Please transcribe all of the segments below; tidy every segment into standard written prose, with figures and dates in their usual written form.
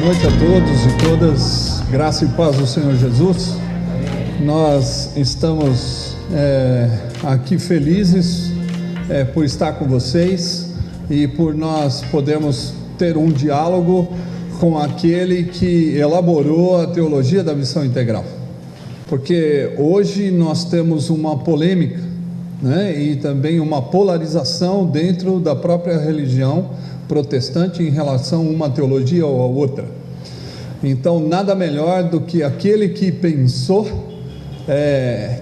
noite a todos e todas, graça e paz do Senhor Jesus. Nós estamos aqui felizes por estar com vocês e por nós podermos ter um diálogo com aquele que elaborou a teologia da missão integral, porque hoje nós temos uma polêmica, e também uma polarização dentro da própria religião protestante em relação a uma teologia ou a outra. Então nada melhor do que aquele que pensou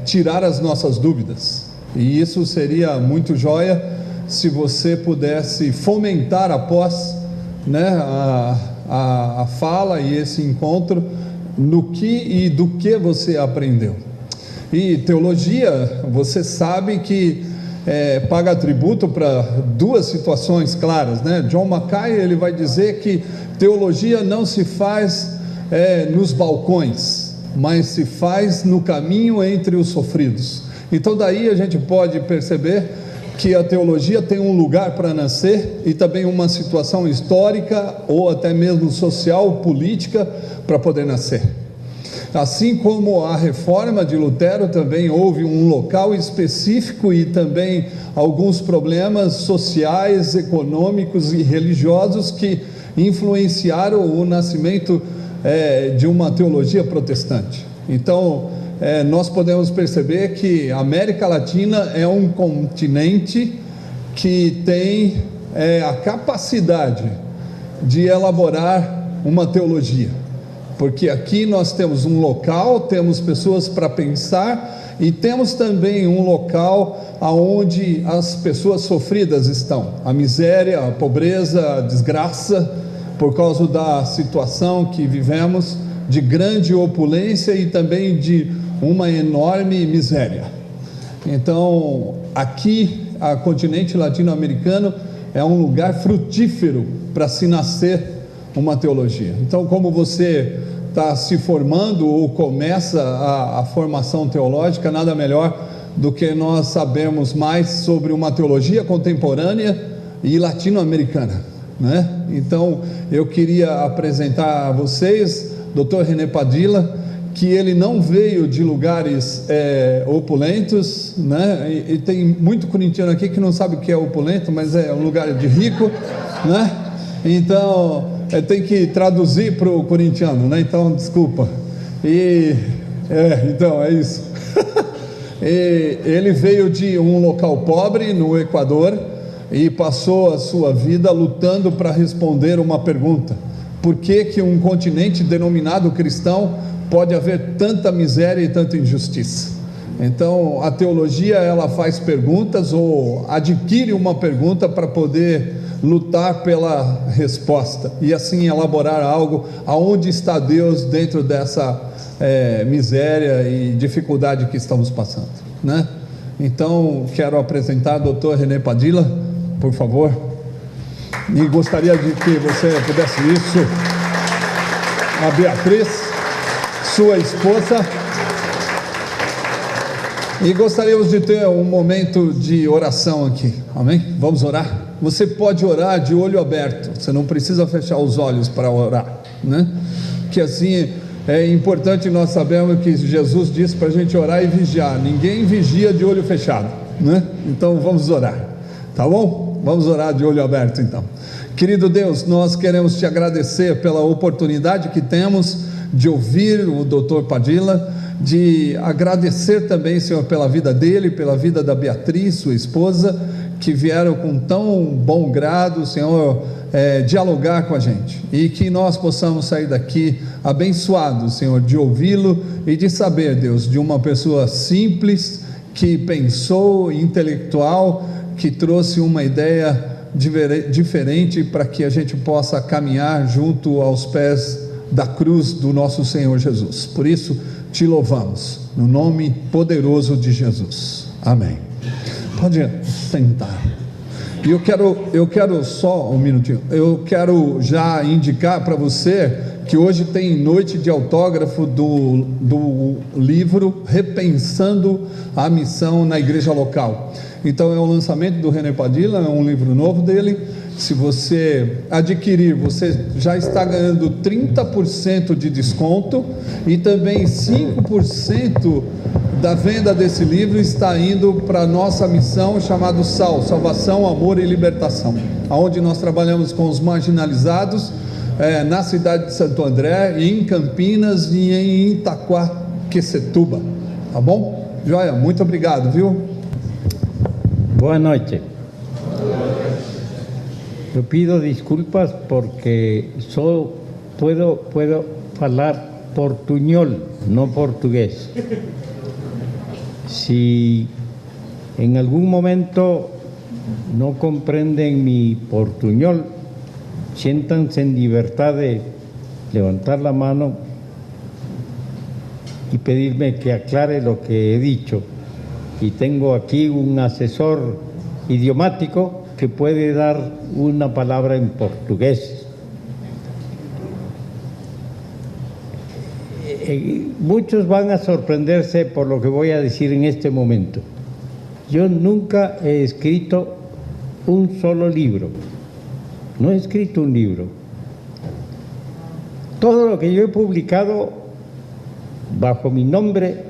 tirar as nossas dúvidas, e isso seria muito joia se você pudesse fomentar após a fala e esse encontro no que e do que você aprendeu. E teologia, você sabe que paga tributo para duas situações claras, John Mackay, ele vai dizer que teologia não se faz nos balcões, mas se faz no caminho entre os sofridos. Então daí a gente pode perceber que a teologia tem um lugar para nascer e também uma situação histórica ou até mesmo social, política, para poder nascer. Assim como a reforma de Lutero também houve um local específico e também alguns problemas sociais, econômicos e religiosos que influenciaram o nascimento de uma teologia protestante. Então nós podemos perceber que a América Latina é um continente que tem a capacidade de elaborar uma teologia, porque aqui nós temos um local, temos pessoas para pensar e temos também um local onde as pessoas sofridas estão, a miséria, a pobreza, a desgraça, por causa da situação que vivemos de grande opulência e também de uma enorme miséria. Então aqui, o continente latino-americano é um lugar frutífero para se nascer uma teologia. Então, como você está se formando ou começa a formação teológica, nada melhor do que nós sabermos mais sobre uma teologia contemporânea e latino-americana, Então eu queria apresentar a vocês Dr. René Padilla, que ele não veio de lugares opulentos, e tem muito corintiano aqui que não sabe o que é opulento, mas é um lugar de rico, Então tem que traduzir para o corintiano, Então desculpa. Então é isso. E ele veio de um local pobre no Equador e passou a sua vida lutando para responder uma pergunta: por que um continente denominado cristão pode haver tanta miséria e tanta injustiça? Então a teologia, ela faz perguntas ou adquire uma pergunta para poder lutar pela resposta e assim elaborar algo aonde está Deus dentro dessa miséria e dificuldade que estamos passando, Então quero apresentar o Dr. René Padilla, por favor, e gostaria de que você pudesse isso, a Beatriz, sua esposa, e gostaríamos de ter um momento de oração aqui, amém? Vamos orar? Você pode orar de olho aberto, você não precisa fechar os olhos para orar, Que assim é importante nós sabermos que Jesus disse para a gente orar e vigiar, ninguém vigia de olho fechado, Então vamos orar, tá bom? Vamos orar de olho aberto então. Querido Deus, nós queremos te agradecer pela oportunidade que temos de ouvir o Dr. Padilla, de agradecer também, Senhor, pela vida dele, pela vida da Beatriz, sua esposa, que vieram com tão bom grado, Senhor, dialogar com a gente, e que nós possamos sair daqui abençoados, Senhor, de ouvi-lo e de saber, Deus, de uma pessoa simples, que pensou, intelectual, que trouxe uma ideia diferente para que a gente possa caminhar junto aos pés da cruz do nosso Senhor Jesus. Por isso te louvamos, no nome poderoso de Jesus, amém. Pode sentar. E eu quero só um minutinho, eu quero já indicar para você que hoje tem noite de autógrafo do livro Repensando a Missão na Igreja Local. Então é o lançamento do René Padilla, é um livro novo dele, se você adquirir, você já está ganhando 30% de desconto e também 5% da venda desse livro está indo para a nossa missão chamada SAL, Salvação, Amor e Libertação, onde nós trabalhamos com os marginalizados na cidade de Santo André, em Campinas e em Itaquaquecetuba, tá bom? Joia, muito obrigado, viu? Boa noite. Eu pido desculpas porque só puedo falar portuñol, no portugués. Si en algún momento no comprenden mi portuñol, siéntanse en libertad de levantar la mano y pedirme que aclare lo que he dicho. Y tengo aquí un asesor idiomático que puede dar una palabra en portugués. Muchos van a sorprenderse por lo que voy a decir en este momento. Yo nunca he escrito un solo libro. No he escrito un libro. Todo lo que yo he publicado bajo mi nombre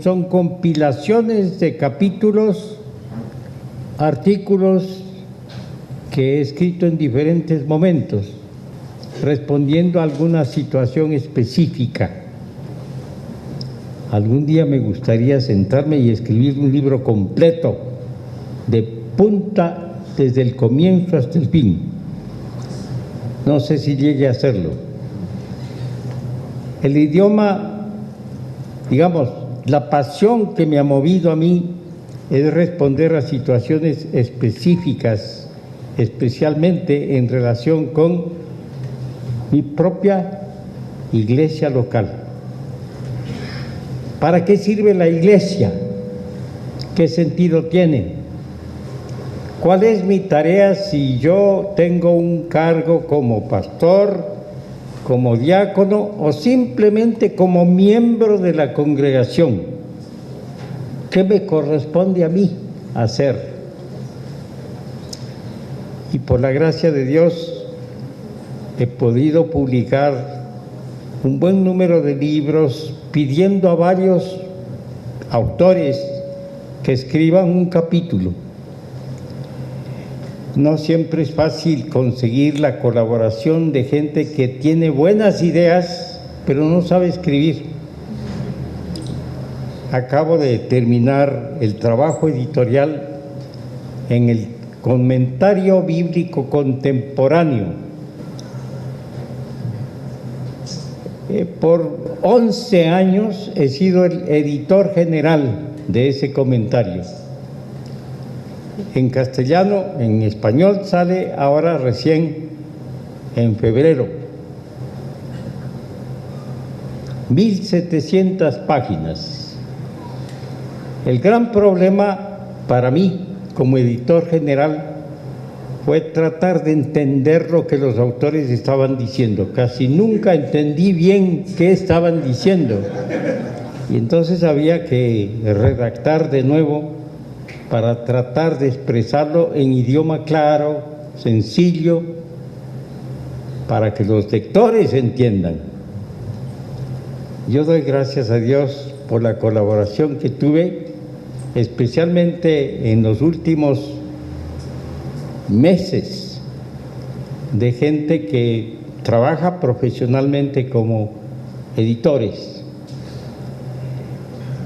son compilaciones de capítulos, artículos que he escrito en diferentes momentos, respondiendo a alguna situación específica. Algún día me gustaría sentarme y escribir un libro completo, de punta, desde el comienzo hasta el fin. No sé si llegue a hacerlo. El idioma, digamos, la pasión que me ha movido a mí es responder a situaciones específicas, especialmente en relación con mi propia iglesia local. ¿Para qué sirve la iglesia? ¿Qué sentido tiene? ¿Cuál es mi tarea si yo tengo un cargo como pastor, como diácono o simplemente como miembro de la congregación? ¿Qué me corresponde a mí hacer? Y por la gracia de Dios he podido publicar un buen número de libros pidiendo a varios autores que escriban un capítulo. No siempre es fácil conseguir la colaboración de gente que tiene buenas ideas, pero no sabe escribir. Acabo de terminar el trabajo editorial en el Comentario Bíblico Contemporáneo. Por 11 años he sido el editor general de ese comentario. En castellano, en español sale ahora recién en febrero. 1700 páginas. El gran problema para mí, como editor general, fue tratar de entender lo que los autores estaban diciendo. Casi nunca entendí bien qué estaban diciendo. Y entonces había que redactar de nuevo para tratar de expresarlo en idioma claro, sencillo, para que los lectores entiendan. Yo doy gracias a Dios por la colaboración que tuve, especialmente en los últimos meses, de gente que trabaja profesionalmente como editores.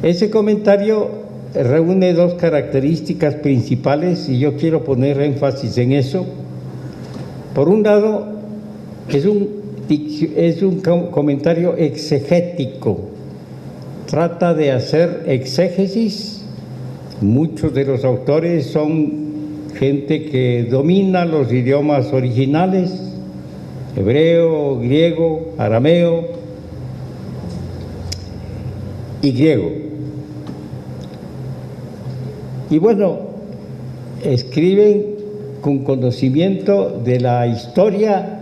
Ese comentario reúne dos características principales y yo quiero poner énfasis en eso. Por un lado, es un comentario exegético, trata de hacer exégesis. Muchos de los autores son gente que domina los idiomas originales, hebreo, griego, arameo y griego. Y bueno, escriben con conocimiento de la historia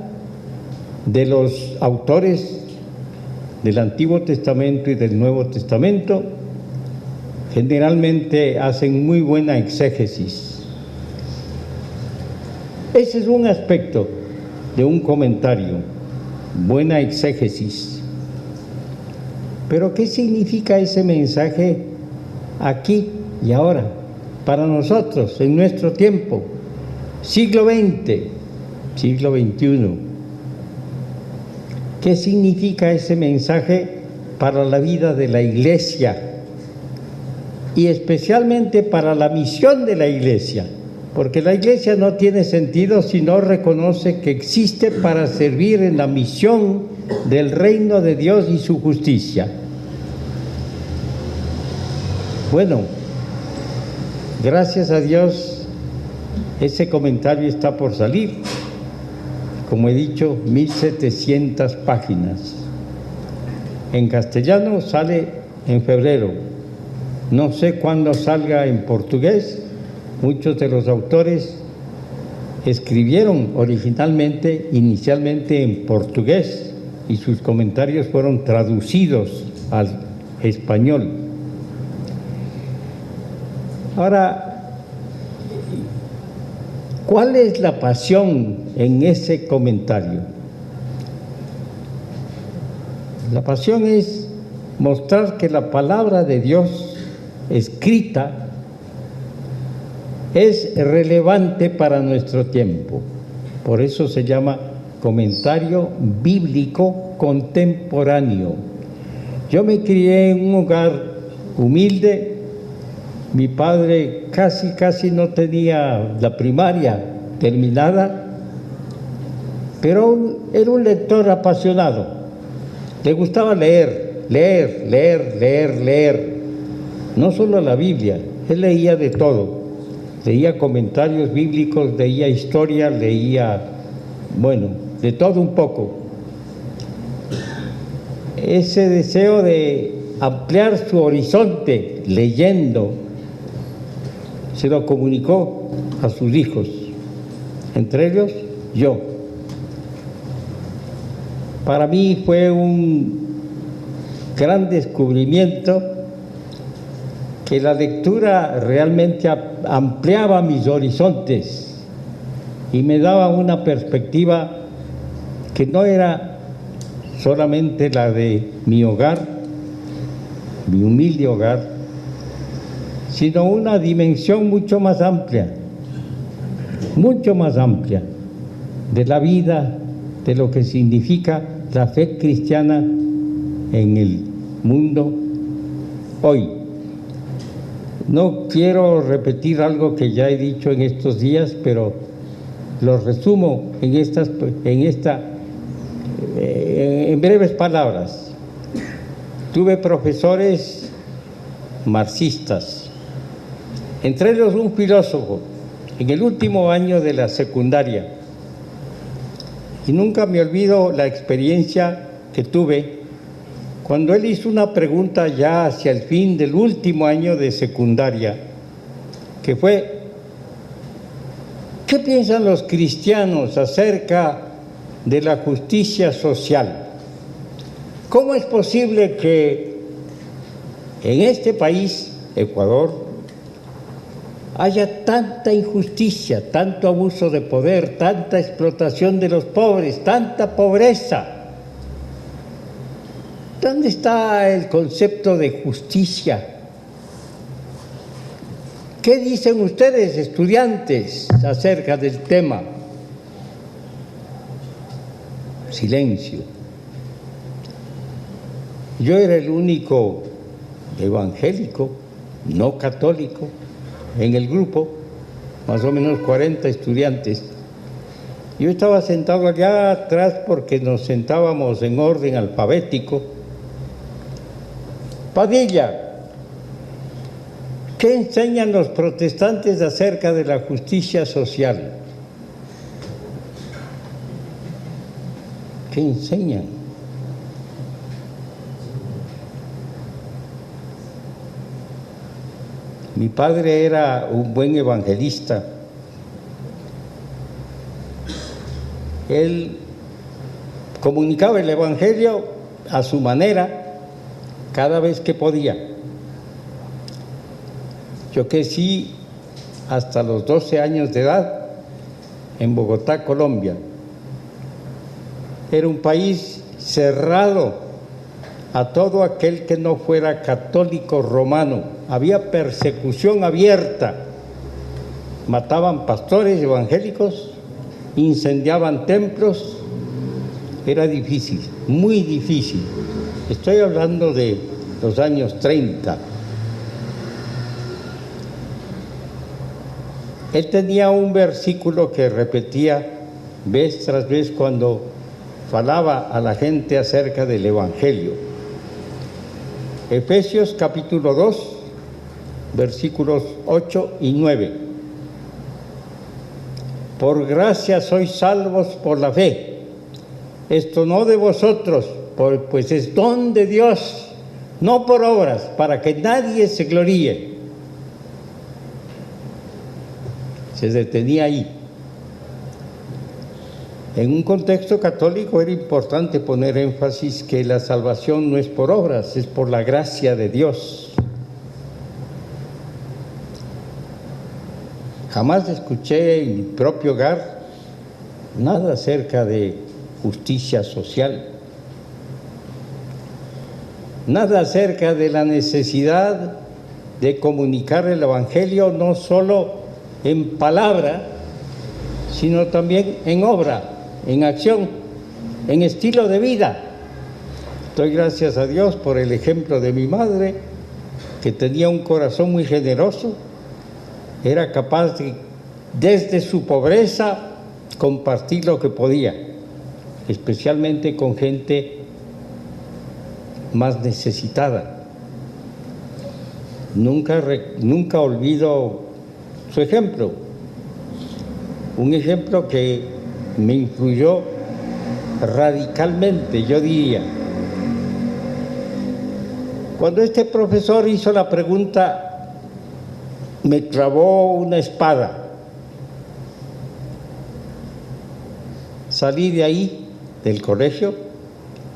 de los autores del Antiguo Testamento y del Nuevo Testamento. Generalmente hacen muy buena exégesis. Ese es un aspecto de un comentario, buena exégesis. Pero ¿qué significa ese mensaje aquí y ahora, para nosotros, en nuestro tiempo, siglo XX, siglo XXI? ¿Qué significa ese mensaje para la vida de la Iglesia y especialmente para la misión de la Iglesia? Porque la Iglesia no tiene sentido si no reconoce que existe para servir en la misión del reino de Dios y su justicia. Bueno, gracias a Dios, ese comentario está por salir. Como he dicho, 1700 páginas. En castellano sale en febrero. No sé cuándo salga en portugués. Muchos de los autores escribieron inicialmente en portugués, y sus comentarios fueron traducidos al español. Ahora, ¿cuál es la pasión en ese comentario? La pasión es mostrar que la palabra de Dios escrita es relevante para nuestro tiempo. Por eso se llama comentario bíblico contemporáneo. Yo me crié en un hogar humilde. Mi padre casi no tenía la primaria terminada, pero era un lector apasionado. Le gustaba leer. No solo la Biblia, él leía de todo. Leía comentarios bíblicos, leía historia, leía, de todo un poco. Ese deseo de ampliar su horizonte leyendo se lo comunicó a sus hijos, entre ellos yo. Para mí fue un gran descubrimiento que la lectura realmente ampliaba mis horizontes y me daba una perspectiva que no era solamente la de mi hogar, mi humilde hogar, sino una dimensión mucho más amplia de la vida, de lo que significa la fe cristiana en el mundo hoy. No quiero repetir algo que ya he dicho en estos días, pero lo resumo en breves palabras. Tuve profesores marxistas, entre ellos un filósofo, en el último año de la secundaria. Y nunca me olvido la experiencia que tuve cuando él hizo una pregunta ya hacia el fin del último año de secundaria, que fue: ¿qué piensan los cristianos acerca de la justicia social? ¿Cómo es posible que en este país, Ecuador, haya tanta injusticia, tanto abuso de poder, tanta explotación de los pobres, tanta pobreza? ¿Dónde está el concepto de justicia? ¿Qué dicen ustedes, estudiantes, acerca del tema? Silencio. Yo era el único evangélico, no católico, en el grupo, más o menos 40 estudiantes. Yo estaba sentado allá atrás porque nos sentábamos en orden alfabético. Padilla, ¿qué enseñan los protestantes acerca de la justicia social? ¿Qué enseñan? Mi padre era un buen evangelista. Él comunicaba el evangelio a su manera, cada vez que podía. Yo crecí hasta los 12 años de edad en Bogotá, Colombia. Era un país cerrado a todo aquel que no fuera católico romano. Había persecución abierta. Mataban pastores evangélicos, incendiaban templos. Era difícil, muy difícil. Estoy hablando de los años 30. Él tenía un versículo que repetía vez tras vez cuando falaba a la gente acerca del Evangelio. Efesios capítulo 2, versículos 8 y 9. Por gracia sois salvos por la fe. Esto no de vosotros, pues es don de Dios, no por obras, para que nadie se gloríe. Se detenía ahí. En un contexto católico era importante poner énfasis que la salvación no es por obras, es por la gracia de Dios. Jamás escuché en mi propio hogar nada acerca de justicia social, nada acerca de la necesidad de comunicar el Evangelio no solo en palabra, sino también en obra, en acción, en estilo de vida. Doy gracias a Dios por el ejemplo de mi madre, que tenía un corazón muy generoso, era capaz de, desde su pobreza, compartir lo que podía, especialmente con gente más necesitada. Nunca olvido su ejemplo, un ejemplo que me influyó radicalmente, yo diría. Cuando este profesor hizo la pregunta, me clavó una espada. Salí de ahí, del colegio,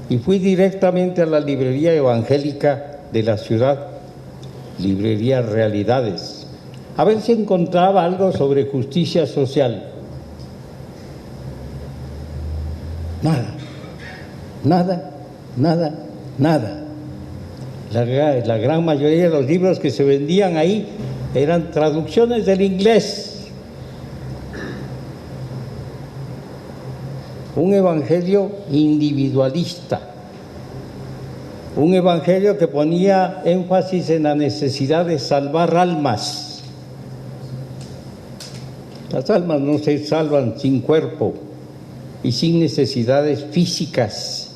y fui directamente a la librería evangélica de la ciudad, Librería Realidades, a ver si encontraba algo sobre justicia social. Nada. La gran mayoría de los libros que se vendían ahí eran traducciones del inglés. Un evangelio individualista, un evangelio que ponía énfasis en la necesidad de salvar almas. Las almas no se salvan sin cuerpo y sin necesidades físicas.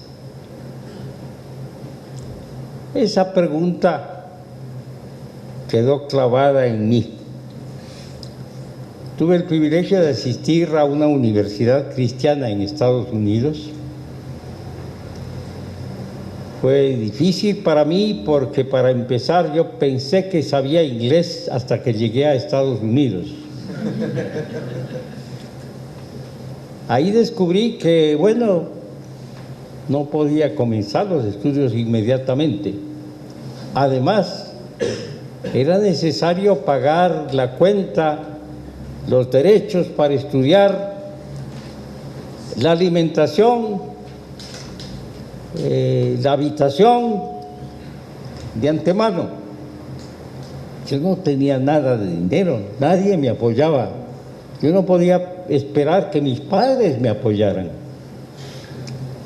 Esa pregunta quedó clavada en mí. Tuve el privilegio de asistir a una universidad cristiana en Estados Unidos. Fue difícil para mí porque, para empezar, yo pensé que sabía inglés hasta que llegué a Estados Unidos. Ahí descubrí que, no podía comenzar los estudios inmediatamente. Además, era necesario pagar la cuenta, los derechos para estudiar, la alimentación, la habitación de antemano. Yo no tenía nada de dinero, nadie me apoyaba. Yo no podía esperar que mis padres me apoyaran.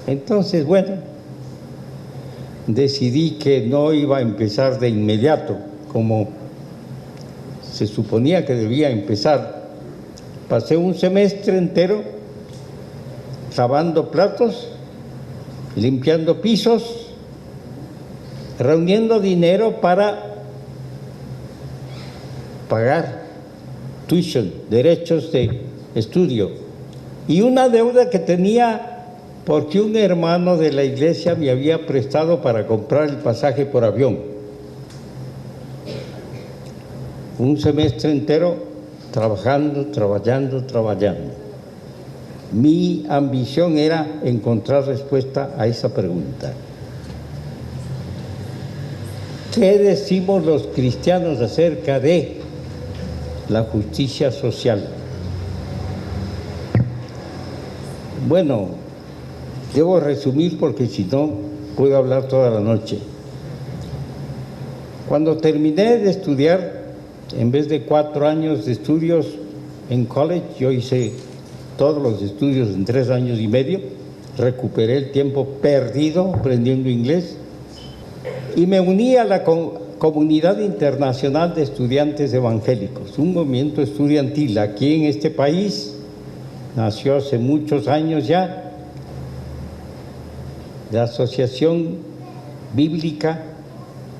Entonces, decidí que no iba a empezar de inmediato, como se suponía que debía empezar. Pasé un semestre entero lavando platos, limpiando pisos, reuniendo dinero para pagar tuition, derechos de estudio, y una deuda que tenía porque un hermano de la iglesia me había prestado para comprar el pasaje por avión. Un semestre entero trabajando. Mi ambición era encontrar respuesta a esa pregunta. ¿Qué decimos los cristianos acerca de la justicia social? Bueno, debo resumir porque si no puedo hablar toda la noche. Cuando terminé de estudiar, en vez de 4 años de estudios en college, yo hice todos los estudios en 3 años y medio, recuperé el tiempo perdido aprendiendo inglés y me uní a la Comunidad Internacional de Estudiantes Evangélicos, un movimiento estudiantil aquí en este país, nació hace muchos años ya, la Asociación Bíblica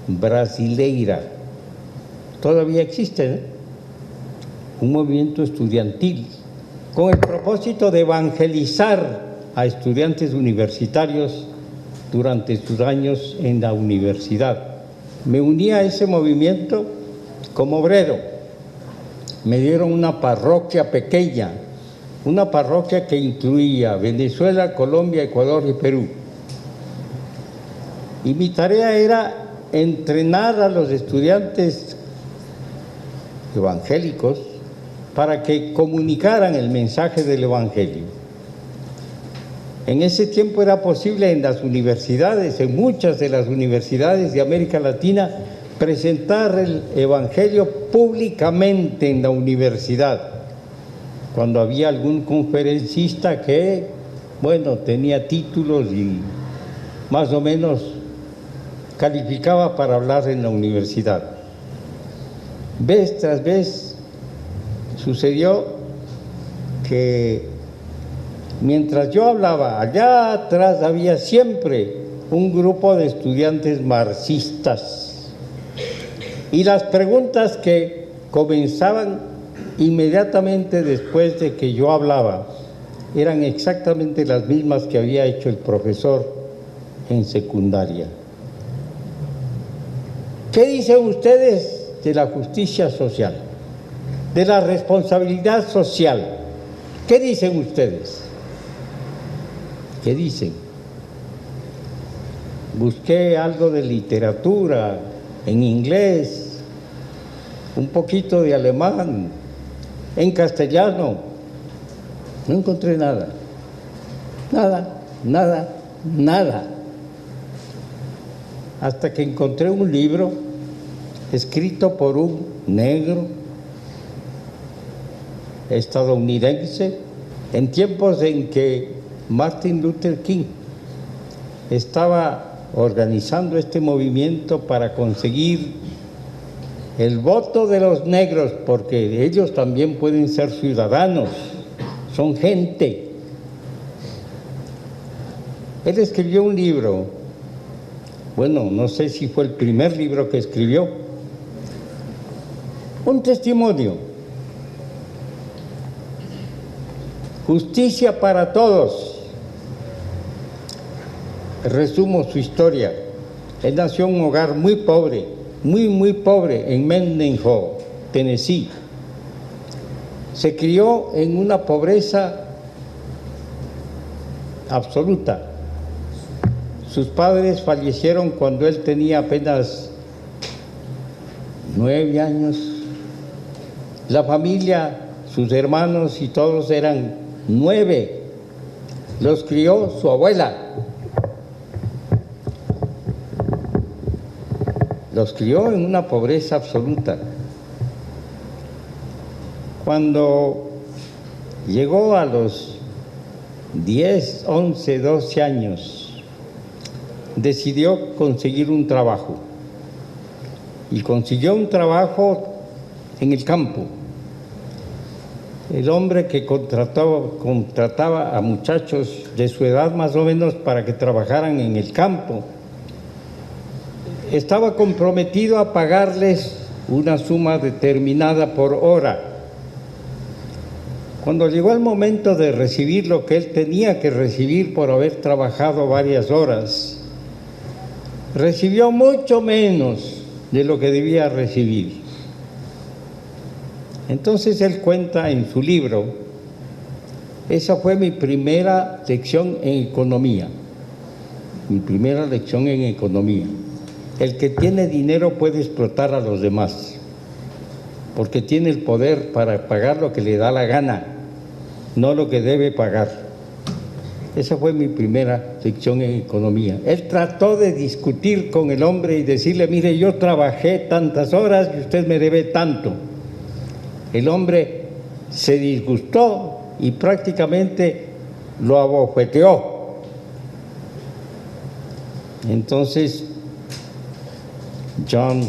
Brasileira, todavía existe, ¿eh? Un movimiento estudiantil con el propósito de evangelizar a estudiantes universitarios durante sus años en la universidad. Me uní a ese movimiento como obrero. Me dieron una parroquia pequeña, una parroquia que incluía Venezuela, Colombia, Ecuador y Perú. Y mi tarea era entrenar a los estudiantes evangélicos para que comunicaran el mensaje del Evangelio. En ese tiempo era posible en las universidades, en muchas de las universidades de América Latina, presentar el Evangelio públicamente en la universidad. Cuando había algún conferencista que, bueno, tenía títulos y más o menos calificaba para hablar en la universidad. Vez tras vez sucedió que mientras yo hablaba, allá atrás había siempre un grupo de estudiantes marxistas y las preguntas que comenzaban inmediatamente después de que yo hablaba eran exactamente las mismas que había hecho el profesor en secundaria. ¿Qué dicen ustedes de la justicia social, de la responsabilidad social? ¿Qué dicen ustedes? ¿Qué dicen? Busqué algo de literatura en inglés, un poquito de alemán, en castellano. No encontré nada. Nada. Hasta que encontré un libro escrito por un negro estadounidense en tiempos en que Martin Luther King estaba organizando este movimiento para conseguir el voto de los negros, porque ellos también pueden ser ciudadanos, son gente. Él escribió un libro, bueno, no sé si fue el primer libro que escribió, un testimonio. Justicia para todos. Resumo su historia. Él nació en un hogar muy pobre, muy pobre, en Mendenhall, Tennessee. Se crió en una pobreza absoluta. Sus padres fallecieron cuando él tenía apenas 9 años. La familia, sus hermanos y todos eran 9. Los crió su abuela. Los crió en una pobreza absoluta. Cuando llegó a los 10, 11, 12 años, decidió conseguir un trabajo. Y consiguió un trabajo en el campo. El hombre que contrataba a muchachos de su edad más o menos para que trabajaran en el campo, estaba comprometido a pagarles una suma determinada por hora. Cuando llegó el momento de recibir lo que él tenía que recibir por haber trabajado varias horas, recibió mucho menos de lo que debía recibir. Entonces él cuenta en su libro, esa fue mi primera lección en economía, El que tiene dinero puede explotar a los demás, porque tiene el poder para pagar lo que le da la gana, no lo que debe pagar. Esa fue mi primera sección en economía. Él trató de discutir con el hombre y decirle, mire, yo trabajé tantas horas y usted me debe tanto. El hombre se disgustó y prácticamente lo abofeteó. Entonces, John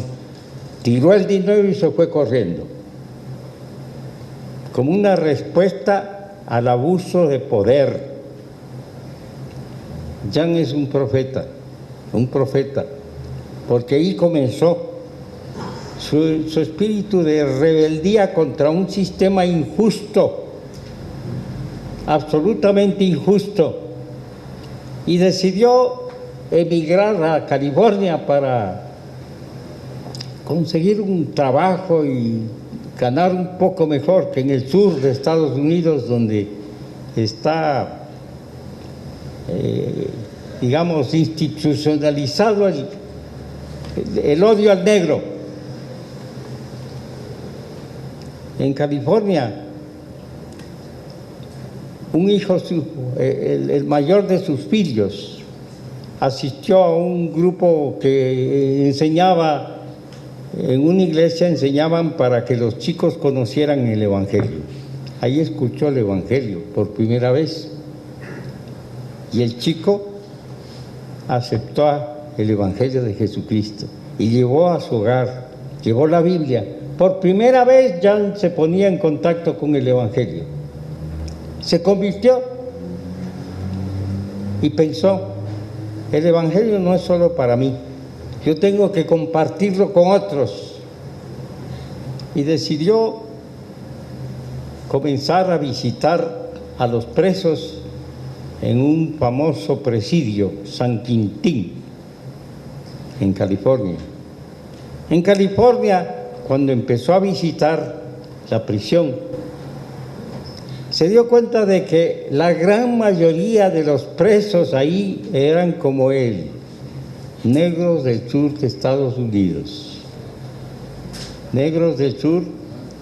tiró el dinero y se fue corriendo, como una respuesta al abuso de poder. Jan es un profeta, porque ahí comenzó su espíritu de rebeldía contra un sistema injusto, absolutamente injusto, y decidió emigrar a California para conseguir un trabajo y ganar un poco mejor que en el sur de Estados Unidos, donde está digamos, institucionalizado el odio al negro. En California, un hijo, el mayor de sus hijos, asistió a un grupo que enseñaba, en una iglesia enseñaban para que los chicos conocieran el Evangelio. Ahí escuchó el Evangelio por primera vez. Y el chico aceptó el Evangelio de Jesucristo y llevó a su hogar, llevó la Biblia. Por primera vez Jan se ponía en contacto con el Evangelio. Se convirtió y pensó, el Evangelio no es solo para mí, yo tengo que compartirlo con otros. Y decidió comenzar a visitar a los presos en un famoso presidio, San Quintín, en California. En California, cuando empezó a visitar la prisión, se dio cuenta de que la gran mayoría de los presos ahí eran como él, negros del sur de Estados Unidos. Negros del sur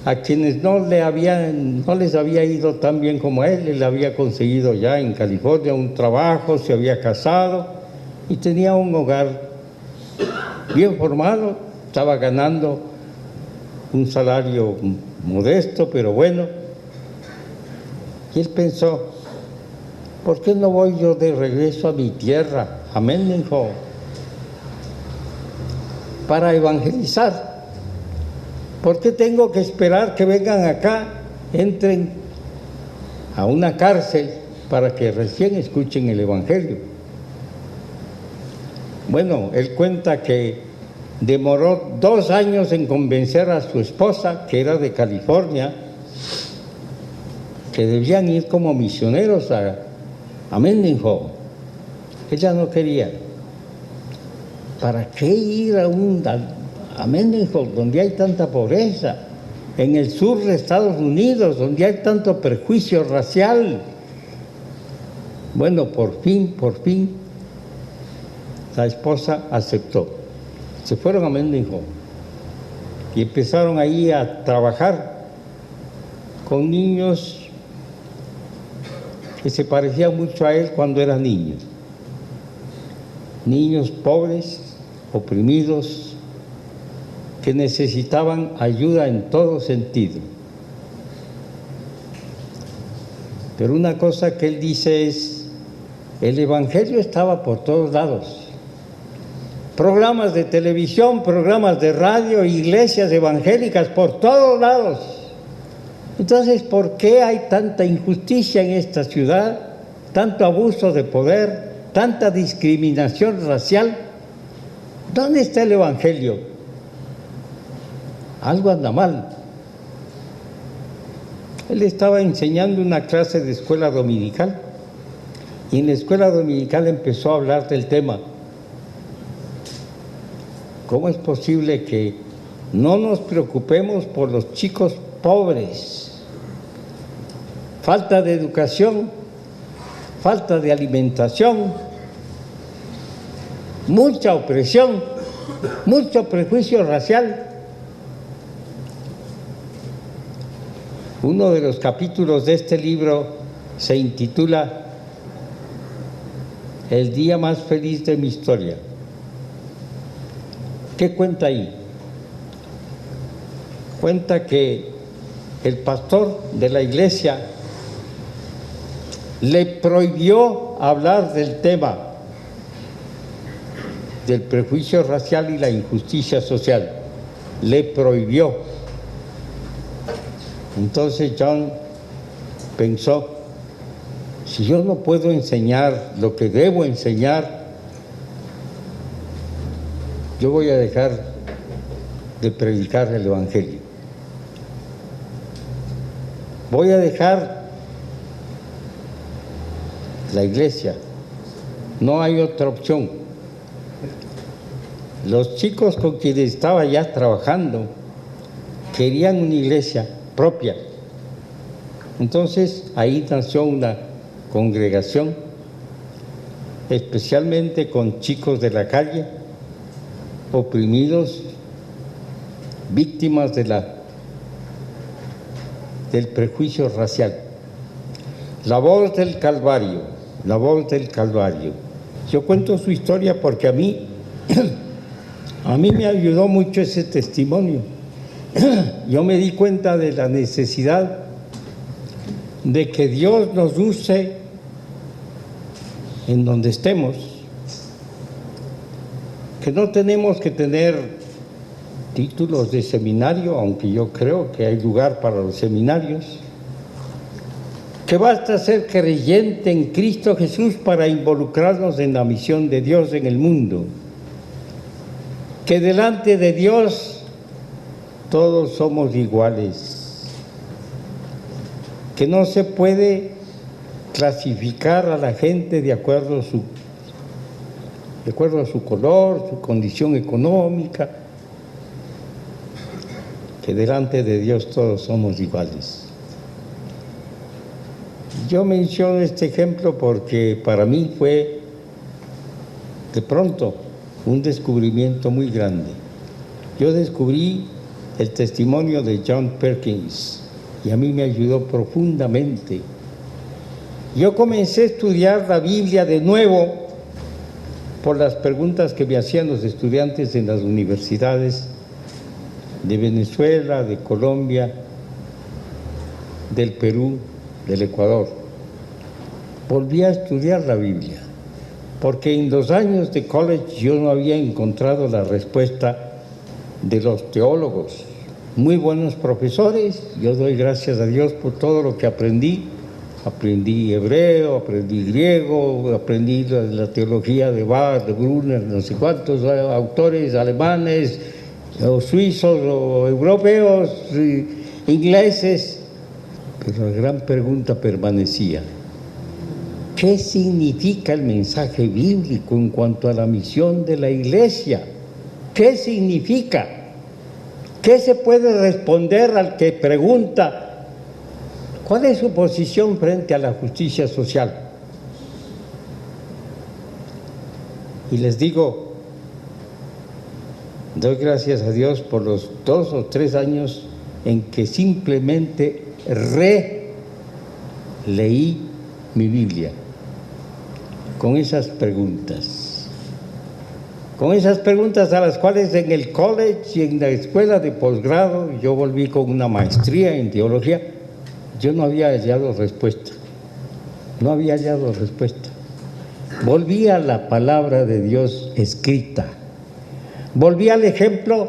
a quienes no les había ido tan bien como a él. Él había conseguido ya en California un trabajo, se había casado y tenía un hogar bien formado, estaba ganando un salario modesto, pero bueno. Y él pensó, ¿por qué no voy yo de regreso a mi tierra, a Mendenhall, para evangelizar? ¿Por qué tengo que esperar que vengan acá, entren a una cárcel para que recién escuchen el Evangelio? Bueno, él cuenta que demoró 2 años en convencer a su esposa, que era de California, que debían ir como misioneros a Mendenhall. Ella no quería. ¿Para qué ir a Mendenhall, donde hay tanta pobreza, en el sur de Estados Unidos, donde hay tanto prejuicio racial? Bueno, por fin, la esposa aceptó. Se fueron a Mendenhall y empezaron ahí a trabajar con niños que se parecían mucho a él cuando era niño. Niños pobres, oprimidos, que necesitaban ayuda en todo sentido. Pero una cosa que él dice es, el Evangelio estaba por todos lados. Programas de televisión, programas de radio, iglesias evangélicas por todos lados. Entonces, ¿por qué hay tanta injusticia en esta ciudad? Tanto abuso de poder, tanta discriminación racial. ¿Dónde está el Evangelio? Algo anda mal. Él estaba enseñando una clase de escuela dominical y en la escuela dominical empezó a hablar del tema. ¿Cómo es posible que no nos preocupemos por los chicos pobres? Falta de educación, falta de alimentación, mucha opresión, mucho prejuicio racial. Uno de los capítulos de este libro se intitula el día más feliz de mi historia. ¿Qué cuenta ahí? Cuenta que el pastor de la iglesia le prohibió hablar del tema del prejuicio racial y la injusticia social. Le prohibió. Entonces John pensó, si yo no puedo enseñar lo que debo enseñar, yo voy a dejar de predicar el Evangelio. Voy a dejar la iglesia. No hay otra opción. Los chicos con quienes estaba ya trabajando querían una iglesia propia. Entonces ahí nació una congregación, especialmente con chicos de la calle, oprimidos, víctimas del prejuicio racial. La voz del Calvario, la voz del Calvario. Yo cuento su historia porque a mí me ayudó mucho ese testimonio. Yo me di cuenta de la necesidad de que Dios nos use en donde estemos, que no tenemos que tener títulos de seminario, aunque yo creo que hay lugar para los seminarios, que basta ser creyente en Cristo Jesús para involucrarnos en la misión de Dios en el mundo, que delante de Dios todos somos iguales, que no se puede clasificar a la gente de acuerdo a su color, su condición económica, que delante de Dios todos somos iguales. Yo menciono este ejemplo porque para mí fue de pronto un descubrimiento muy grande. Yo descubrí el testimonio de John Perkins y a mí me ayudó profundamente. Yo comencé a estudiar la Biblia de nuevo por las preguntas que me hacían los estudiantes en las universidades de Venezuela, de Colombia, del Perú, del Ecuador. Volví a estudiar la Biblia, porque en 2 años de college yo no había encontrado la respuesta de los teólogos, muy buenos profesores. Yo doy gracias a Dios por todo lo que aprendí. Aprendí hebreo, aprendí griego, aprendí la teología de Barth, de Brunner, no sé cuántos autores alemanes, o suizos, o europeos, ingleses. Pero la gran pregunta permanecía: ¿qué significa el mensaje bíblico en cuanto a la misión de la iglesia? ¿Qué significa? ¿Qué se puede responder al que pregunta cuál es su posición frente a la justicia social? Y les digo, doy gracias a Dios por los 2 o 3 años en que simplemente releí mi Biblia con esas preguntas a las cuales en el college y en la escuela de posgrado yo volví con una maestría en teología. Yo no había hallado respuesta. Volví a la palabra de Dios escrita. Volví al ejemplo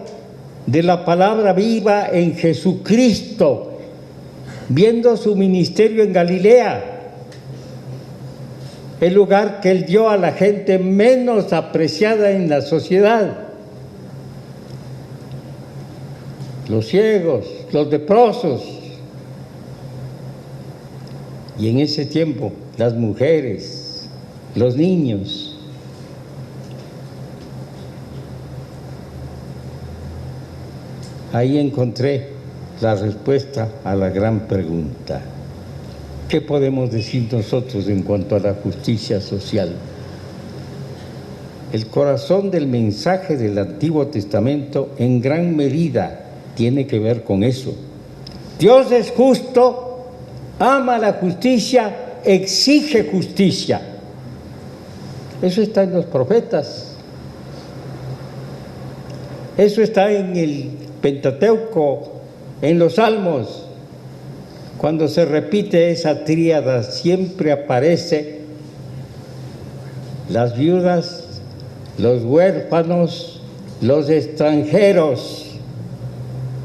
de la palabra viva en Jesucristo, viendo su ministerio en Galilea, el lugar que Él dio a la gente menos apreciada en la sociedad. Los ciegos, los leprosos. Y en ese tiempo, las mujeres, los niños. Ahí encontré la respuesta a la gran pregunta: ¿qué podemos decir nosotros en cuanto a la justicia social? El corazón del mensaje del Antiguo Testamento en gran medida tiene que ver con eso. Dios es justo, ama la justicia, exige justicia. Eso está en los profetas. Eso está en el Pentateuco, en los Salmos. Cuando se repite esa tríada, siempre aparece las viudas, los huérfanos, los extranjeros,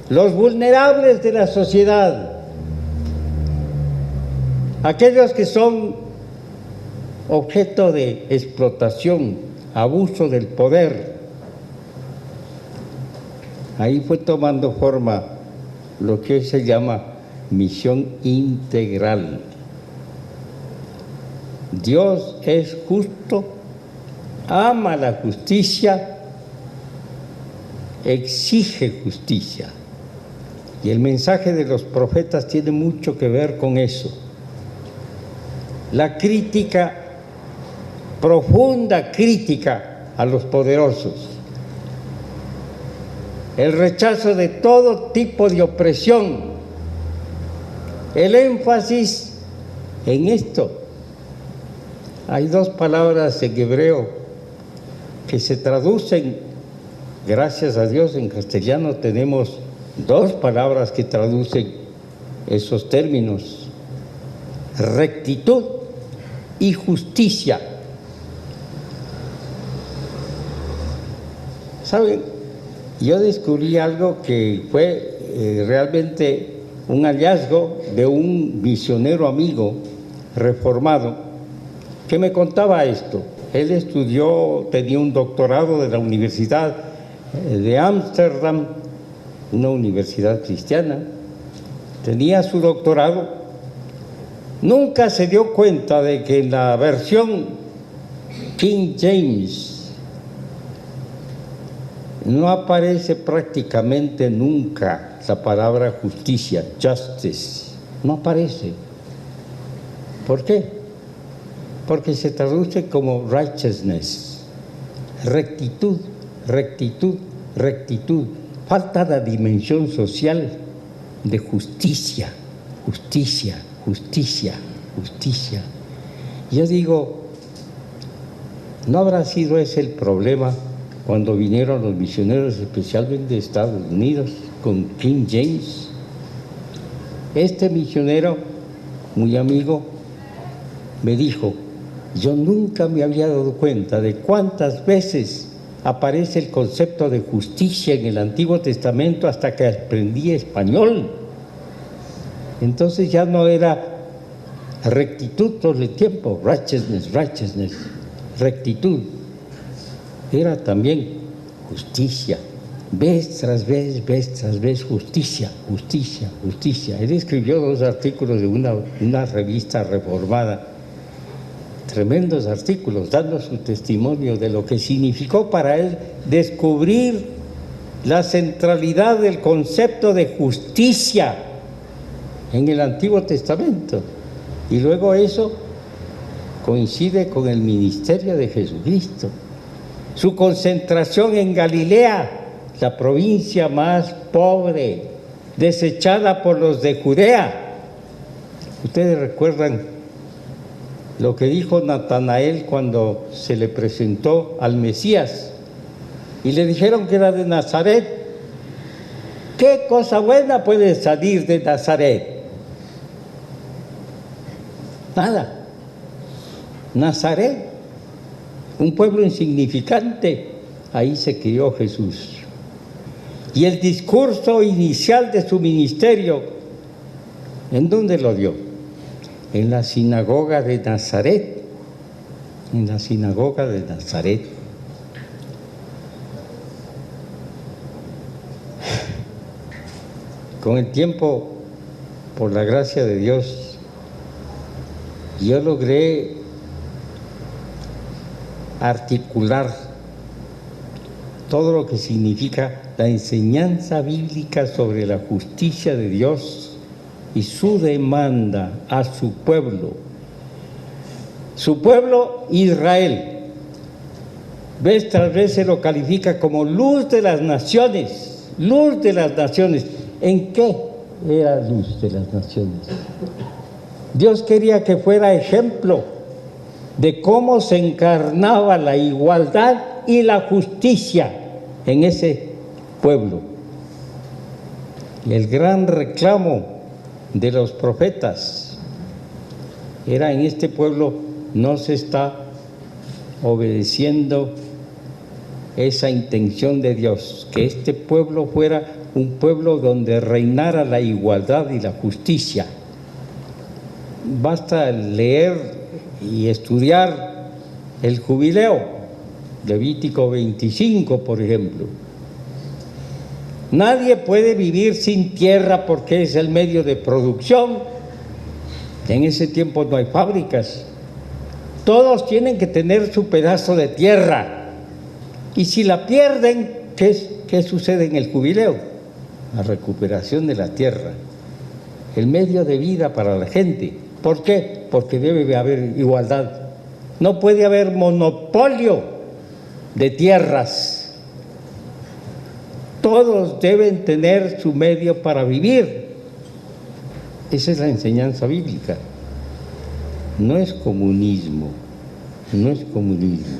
los vulnerables de la sociedad, aquellos que son objeto de explotación, abuso del poder. Ahí fue tomando forma lo que se llama misión integral. Dios es justo, ama la justicia, exige justicia. Y el mensaje de los profetas tiene mucho que ver con eso. La crítica, profunda crítica a los poderosos. El rechazo de todo tipo de opresión. El énfasis en esto. Hay dos palabras en hebreo que se traducen, gracias a Dios en castellano tenemos dos palabras que traducen esos términos: rectitud y justicia. ¿Saben? Yo descubrí algo que fue realmente un hallazgo de un misionero amigo reformado que me contaba esto. Él estudió, tenía un doctorado de la Universidad de Ámsterdam, una universidad cristiana, tenía su doctorado. Nunca se dio cuenta de que en la versión King James no aparece prácticamente nunca la palabra justicia, justice, no aparece. ¿Por qué? Porque se traduce como righteousness, rectitud, rectitud, rectitud. Falta la dimensión social de justicia, justicia, justicia, justicia. Yo digo, ¿no habrá sido ese el problema cuando vinieron los misioneros, especialmente de Estados Unidos, con King James? Este misionero, muy amigo, me dijo, yo nunca me había dado cuenta de cuántas veces aparece el concepto de justicia en el Antiguo Testamento hasta que aprendí español. Entonces ya no era rectitud todo el tiempo, righteousness, righteousness, rectitud. Era también justicia, vez tras vez, justicia, justicia, justicia. Él escribió 2 artículos de una revista reformada, tremendos artículos, dando su testimonio de lo que significó para él descubrir la centralidad del concepto de justicia en el Antiguo Testamento. Y luego eso coincide con el ministerio de Jesucristo. Su concentración en Galilea, la provincia más pobre, desechada por los de Judea. Ustedes recuerdan lo que dijo Natanael cuando se le presentó al Mesías y le dijeron que era de Nazaret. ¿Qué cosa buena puede salir de Nazaret? Nada. Nazaret, un pueblo insignificante, ahí se crió Jesús. Y el discurso inicial de su ministerio, ¿en dónde lo dio? En la sinagoga de Nazaret, en la sinagoga de Nazaret. Con el tiempo, por la gracia de Dios, yo logré articular todo lo que significa la enseñanza bíblica sobre la justicia de Dios y su demanda a su pueblo Israel. Vez tras vez se lo califica como luz de las naciones, luz de las naciones. ¿En qué era luz de las naciones? Dios quería que fuera ejemplo de cómo se encarnaba la igualdad y la justicia en ese pueblo. Y el gran reclamo de los profetas era: en este pueblo no se está obedeciendo esa intención de Dios, que este pueblo fuera un pueblo donde reinara la igualdad y la justicia. Basta leer y estudiar el jubileo, Levítico 25, por ejemplo. Nadie puede vivir sin tierra porque es el medio de producción. En ese tiempo no hay fábricas. Todos tienen que tener su pedazo de tierra. Y si la pierden, ¿qué sucede en el jubileo? La recuperación de la tierra, el medio de vida para la gente. ¿Por qué? Porque debe haber igualdad. No puede haber monopolio de tierras. Todos deben tener su medio para vivir. Esa es la enseñanza bíblica. No es comunismo, no es comunismo.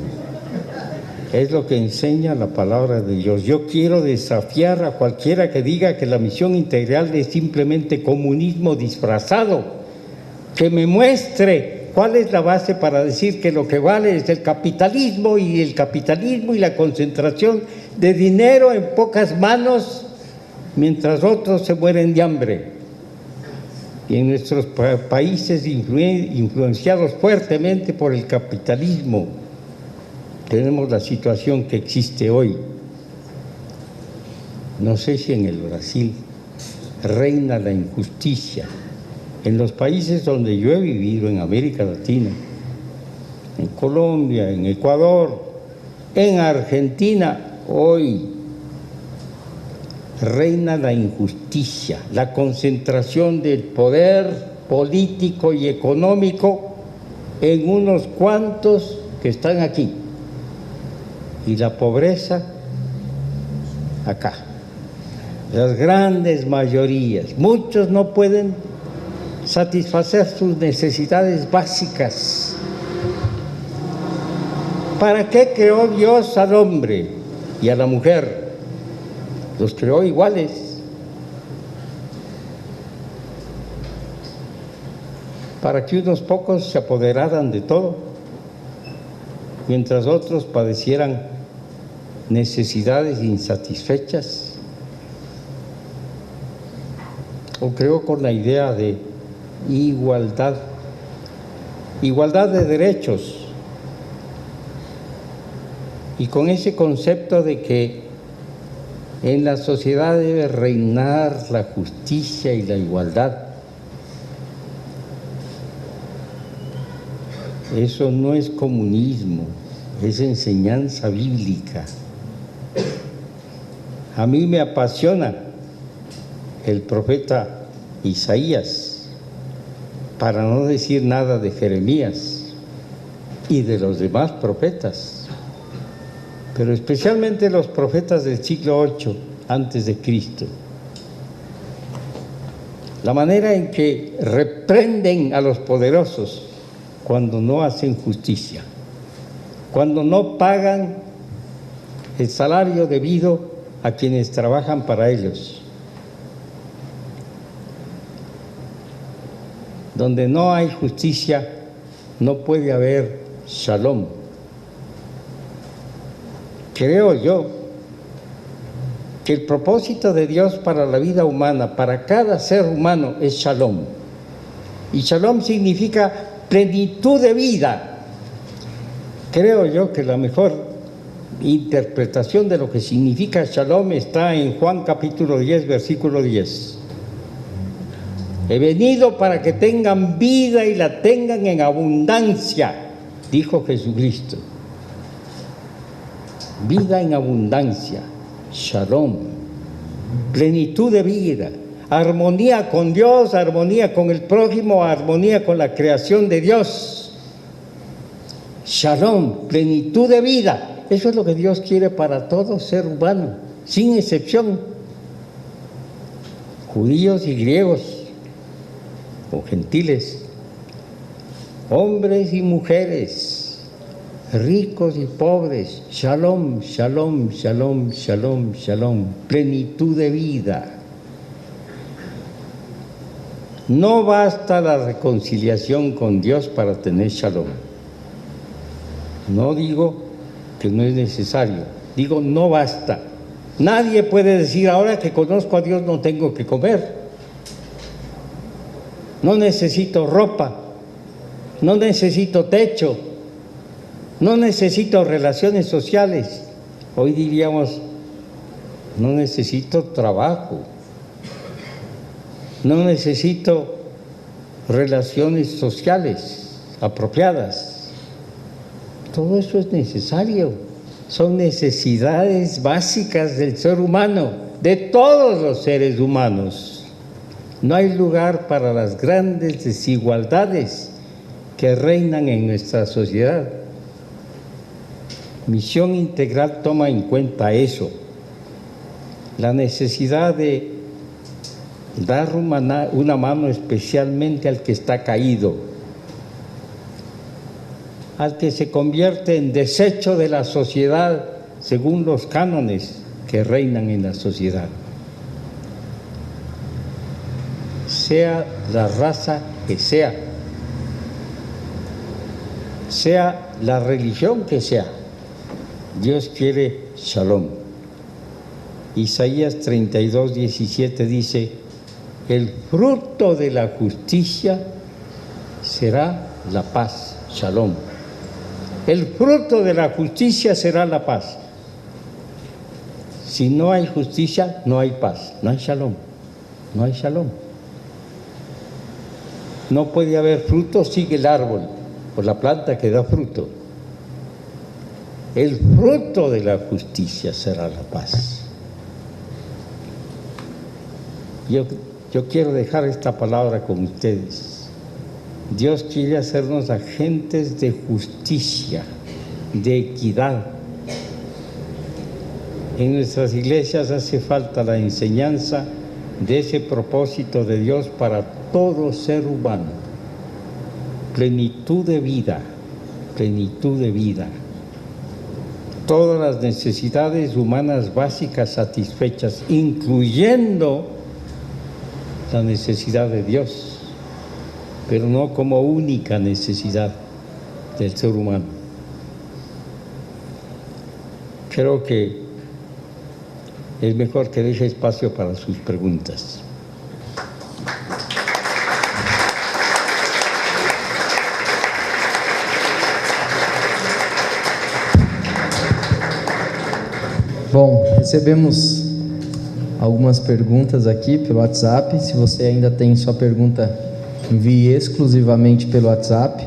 Es lo que enseña la palabra de Dios. Yo quiero desafiar a cualquiera que diga que la misión integral es simplemente comunismo disfrazado, que me muestre cuál es la base para decir que lo que vale es el capitalismo y la concentración de dinero en pocas manos, mientras otros se mueren de hambre. Y en nuestros países influenciados fuertemente por el capitalismo, tenemos la situación que existe hoy. No sé si en el Brasil reina la injusticia. En los países donde yo he vivido, en América Latina, en Colombia, en Ecuador, en Argentina, hoy reina la injusticia, la concentración del poder político y económico en unos cuantos que están aquí, y la pobreza acá. Las grandes mayorías, muchos no pueden satisfacer sus necesidades básicas. ¿Para qué creó Dios al hombre y a la mujer? Los creó iguales. Para que unos pocos se apoderaran de todo, mientras otros padecieran necesidades insatisfechas. O creó con la idea de igualdad de derechos, y con ese concepto de que en la sociedad debe reinar la justicia y la igualdad. Eso no es comunismo, es enseñanza bíblica. A mí me apasiona el profeta Isaías, para no decir nada de Jeremías y de los demás profetas, pero especialmente los profetas del siglo VIII antes de Cristo. La manera en que reprenden a los poderosos cuando no hacen justicia, cuando no pagan el salario debido a quienes trabajan para ellos. Donde no hay justicia, no puede haber shalom. Creo yo que el propósito de Dios para la vida humana, para cada ser humano, es shalom. Y shalom significa plenitud de vida. Creo yo que la mejor interpretación de lo que significa shalom está en Juan capítulo 10, versículo 10. He venido para que tengan vida y la tengan en abundancia, dijo Jesucristo. Vida en abundancia, shalom, plenitud de vida, armonía con Dios, armonía con el prójimo, armonía con la creación de Dios. Shalom, plenitud de vida. Eso es lo que Dios quiere para todo ser humano, sin excepción. Judíos y griegos, o gentiles, hombres y mujeres, ricos y pobres, shalom, shalom, shalom, shalom, shalom, plenitud de vida. No basta la reconciliación con Dios para tener shalom. No digo que no es necesario, digo no basta. Nadie puede decir ahora que conozco a Dios no tengo que comer, no necesito ropa, no necesito techo, no necesito relaciones sociales. Hoy diríamos, no necesito trabajo, no necesito relaciones sociales apropiadas. Todo eso es necesario. Son necesidades básicas del ser humano, de todos los seres humanos. No hay lugar para las grandes desigualdades que reinan en nuestra sociedad. Misión Integral toma en cuenta eso, la necesidad de dar una mano especialmente al que está caído, al que se convierte en desecho de la sociedad según los cánones que reinan en la sociedad. Sea la raza que sea la religión que sea, Dios quiere shalom. Isaías 32:17 dice, el fruto de la justicia será la paz, shalom. El fruto de la justicia será la paz. Si no hay justicia, no hay paz, no hay shalom, no hay shalom. No puede haber fruto, sigue el árbol o la planta que da fruto. El fruto de la justicia será la paz. Yo quiero dejar esta palabra con ustedes. Dios quiere hacernos agentes de justicia, de equidad. En nuestras iglesias hace falta la enseñanza de ese propósito de Dios para todo ser humano. Plenitud de vida, plenitud de vida. Todas las necesidades humanas básicas satisfechas, incluyendo la necesidad de Dios, pero no como única necesidad del ser humano. Creo que es mejor que deje espacio para sus preguntas. Bom, recebemos algumas perguntas aqui pelo WhatsApp. Se você ainda tem sua pergunta, envie exclusivamente pelo WhatsApp.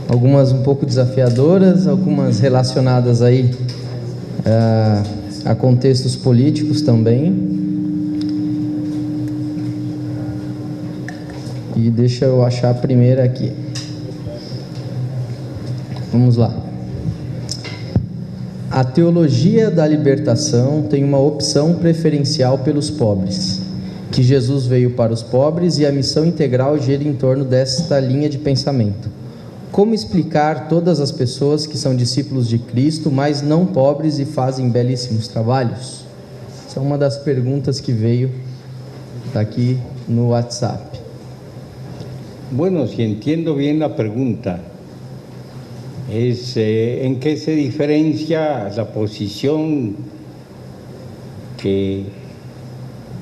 Algumas um pouco desafiadoras, algumas relacionadas aí a contextos políticos também. E deixa eu achar a primeira aqui. Vamos lá. A teologia da libertação tem uma opção preferencial pelos pobres, que Jesus veio para os pobres e a missão integral gira em torno desta linha de pensamento. Como explicar todas as pessoas que são discípulos de Cristo, mas não pobres e fazem belíssimos trabalhos? Essa é uma das perguntas que veio aqui no WhatsApp. Bueno, si entiendo bien la pregunta, es en qué se diferencia la posición que,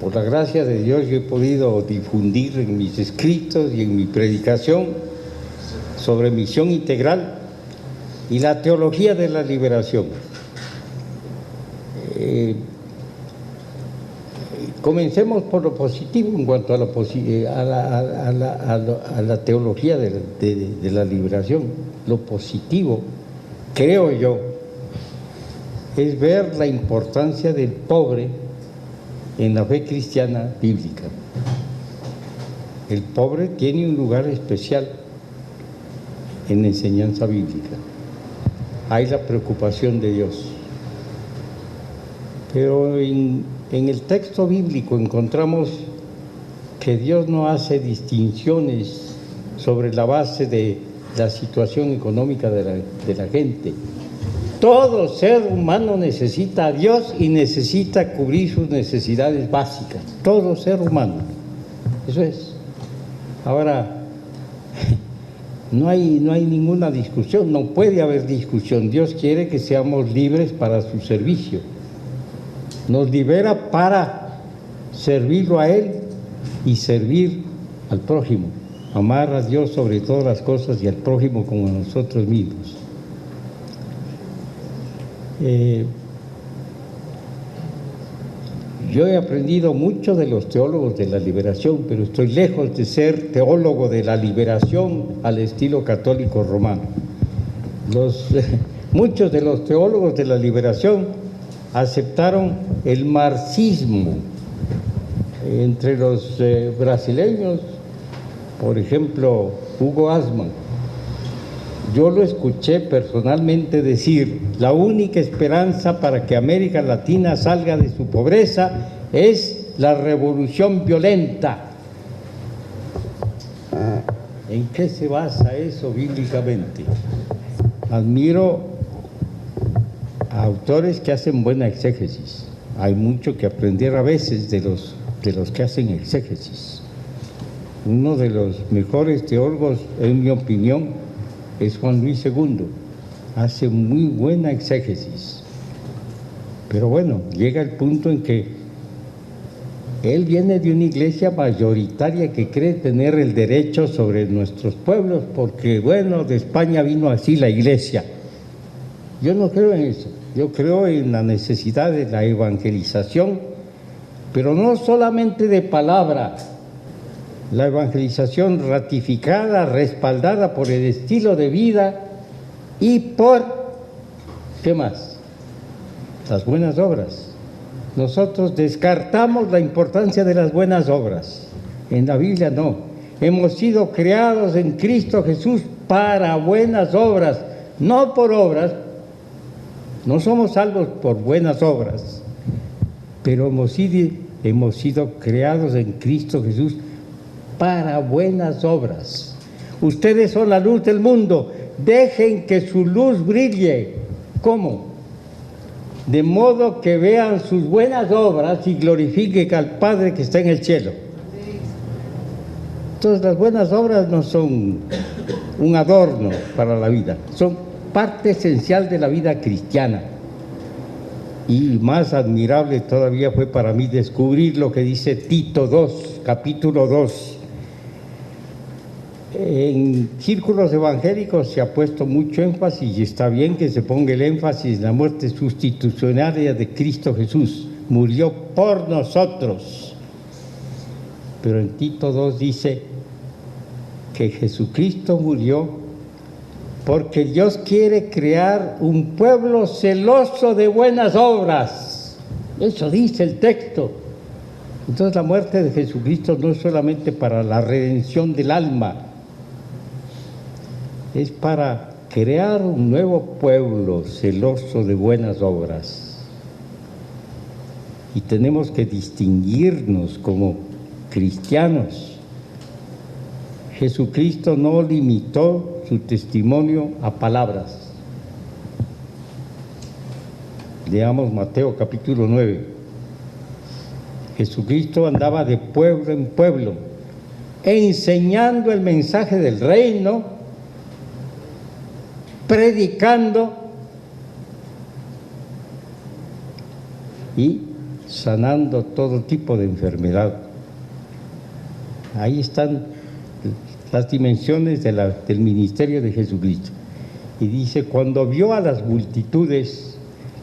por la gracia de Dios, yo he podido difundir en mis escritos y en mi predicación sobre misión integral y la teología de la liberación. Comencemos por lo positivo en cuanto a la teología de la liberación. Lo positivo, creo yo, es ver la importancia del pobre en la fe cristiana bíblica. El pobre tiene un lugar especial en la enseñanza bíblica. Hay la preocupación de Dios. Pero en el texto bíblico encontramos que Dios no hace distinciones sobre la base de la situación económica de la gente. Todo ser humano necesita a Dios y necesita cubrir sus necesidades básicas. Todo ser humano. Eso es. Ahora, no hay ninguna discusión, no puede haber discusión. Dios quiere que seamos libres para su servicio. Nos libera para servirlo a Él y servir al prójimo. Amar a Dios sobre todas las cosas y al prójimo como a nosotros mismos. Yo he aprendido mucho de los teólogos de la liberación, pero estoy lejos de ser teólogo de la liberación al estilo católico romano. Muchos de los teólogos de la liberación aceptaron el marxismo. Entre los brasileños, por ejemplo, Hugo Asman, yo lo escuché personalmente decir: la única esperanza para que América Latina salga de su pobreza es la revolución violenta. ¿En qué se basa eso bíblicamente? Admiro a autores que hacen buena exégesis. Hay mucho que aprender a veces de los que hacen exégesis. Uno de los mejores teólogos, en mi opinión, es Juan Luis II. Hace muy buena exégesis. Pero bueno, llega el punto en que él viene de una iglesia mayoritaria que cree tener el derecho sobre nuestros pueblos, porque bueno, de España vino así la iglesia. Yo no creo en eso. Yo creo en la necesidad de la evangelización, pero no solamente de palabra. La evangelización ratificada, respaldada por el estilo de vida y por, ¿qué más? Las buenas obras. Nosotros descartamos la importancia de las buenas obras. En la Biblia no. Hemos sido creados en Cristo Jesús para buenas obras, no por obras. No somos salvos por buenas obras, pero hemos sido creados en Cristo Jesús para buenas obras. Ustedes son la luz del mundo. Dejen que su luz brille. ¿Cómo? De modo que vean sus buenas obras y glorifiquen al Padre que está en el cielo. Entonces, las buenas obras no son un adorno para la vida, son parte esencial de la vida cristiana. Y más admirable todavía fue para mí descubrir lo que dice Tito 2, capítulo 2. En círculos evangélicos se ha puesto mucho énfasis, y está bien que se ponga el énfasis en la muerte sustitucionaria de Cristo Jesús. Murió por nosotros. Pero en Tito 2 dice que Jesucristo murió porque Dios quiere crear un pueblo celoso de buenas obras. Eso dice el texto. Entonces la muerte de Jesucristo no es solamente para la redención del alma, es para crear un nuevo pueblo celoso de buenas obras. Y tenemos que distinguirnos como cristianos. Jesucristo no limitó su testimonio a palabras. Leamos Mateo capítulo 9. Jesucristo andaba de pueblo en pueblo, enseñando el mensaje del reino, predicando y sanando todo tipo de enfermedad. Ahí están las dimensiones del ministerio de Jesucristo. Y dice, cuando vio a las multitudes,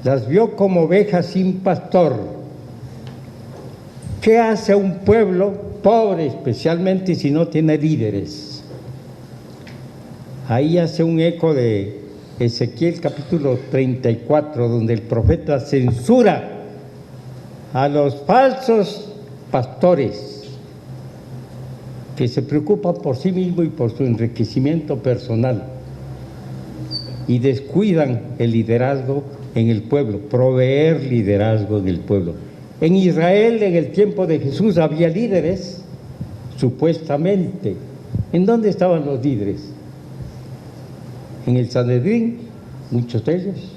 las vio como ovejas sin pastor. ¿Qué hace un pueblo pobre, especialmente si no tiene líderes? Ahí hace un eco de Ezequiel capítulo 34, donde el profeta censura a los falsos pastores que se preocupan por sí mismos y por su enriquecimiento personal y descuidan el liderazgo en el pueblo, proveer liderazgo en el pueblo. En Israel, en el tiempo de Jesús, había líderes, supuestamente, ¿En dónde estaban los líderes? En el Sanedrín, muchos de ellos.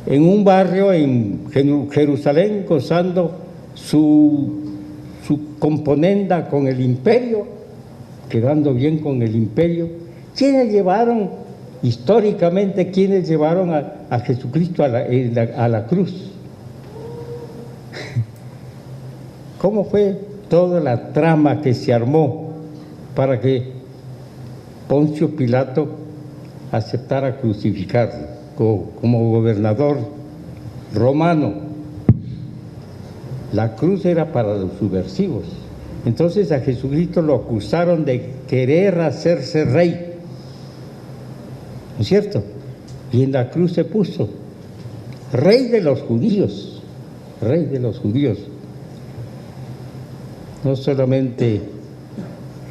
En un barrio en Jerusalén, gozando su componenda con el imperio, quedando bien con el imperio. ¿Quiénes llevaron, históricamente, quiénes llevaron a Jesucristo a la cruz? ¿Cómo fue toda la trama que se armó para que Poncio Pilato aceptara crucificarlo como gobernador romano? La cruz era para los subversivos. Entonces a Jesucristo lo acusaron de querer hacerse rey, ¿no es cierto? Y en la cruz se puso rey de los judíos, rey de los judíos. No solamente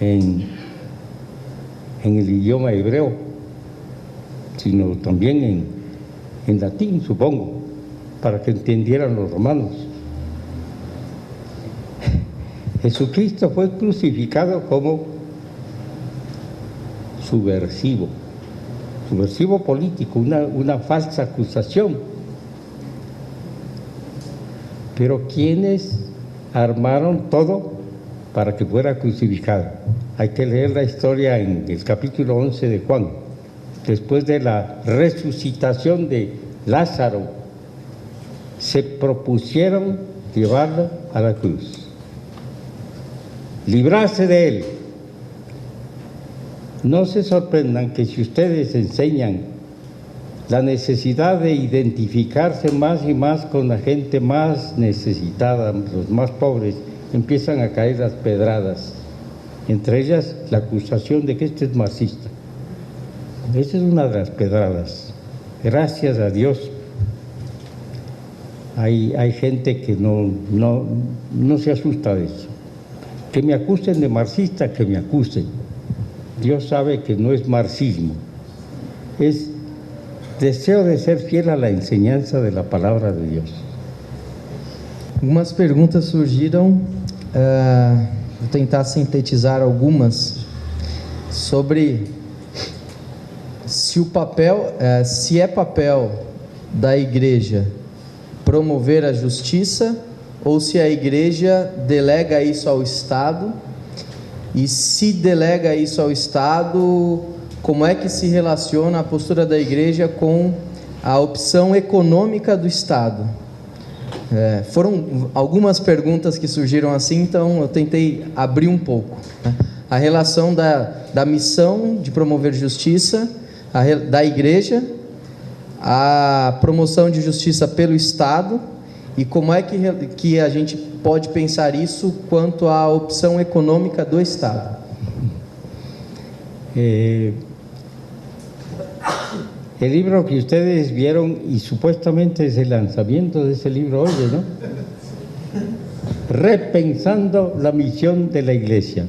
en el idioma hebreo, sino también en latín, supongo, para que entendieran los romanos. Jesucristo fue crucificado como subversivo político, una falsa acusación. Pero ¿quiénes armaron todo para que fuera crucificado? Hay que leer la historia en el capítulo 11 de Juan. Después de la resucitación de Lázaro, se propusieron llevarlo a la cruz, librarse de él. No se sorprendan que si ustedes enseñan la necesidad de identificarse más y más con la gente más necesitada, los más pobres, empiezan a caer las pedradas, entre ellas la acusación de que este es marxista. Esa es una de las pedradas. Gracias a Dios hay gente que no se asusta de eso. Que me acusen de marxista, que me acusen. Dios sabe que no es marxismo, es deseo de ser fiel a la enseñanza de la palabra de Dios. Algumas perguntas surgiram, vou tentar sintetizar algumas, sobre se o papel, se é papel da igreja promover a justiça ou se a igreja delega isso ao Estado, e se delega isso ao Estado, como é que se relaciona a postura da igreja com a opção econômica do Estado? Foram algumas perguntas que surgiram assim, então eu tentei abrir um pouco, né? A relação da missão de promover justiça da igreja, a promoção de justiça pelo Estado, e como é que a gente pode pensar isso quanto à opção econômica do Estado. El libro que ustedes vieron, y supuestamente es el lanzamiento de ese libro hoy, ¿no? Repensando la misión de la Iglesia.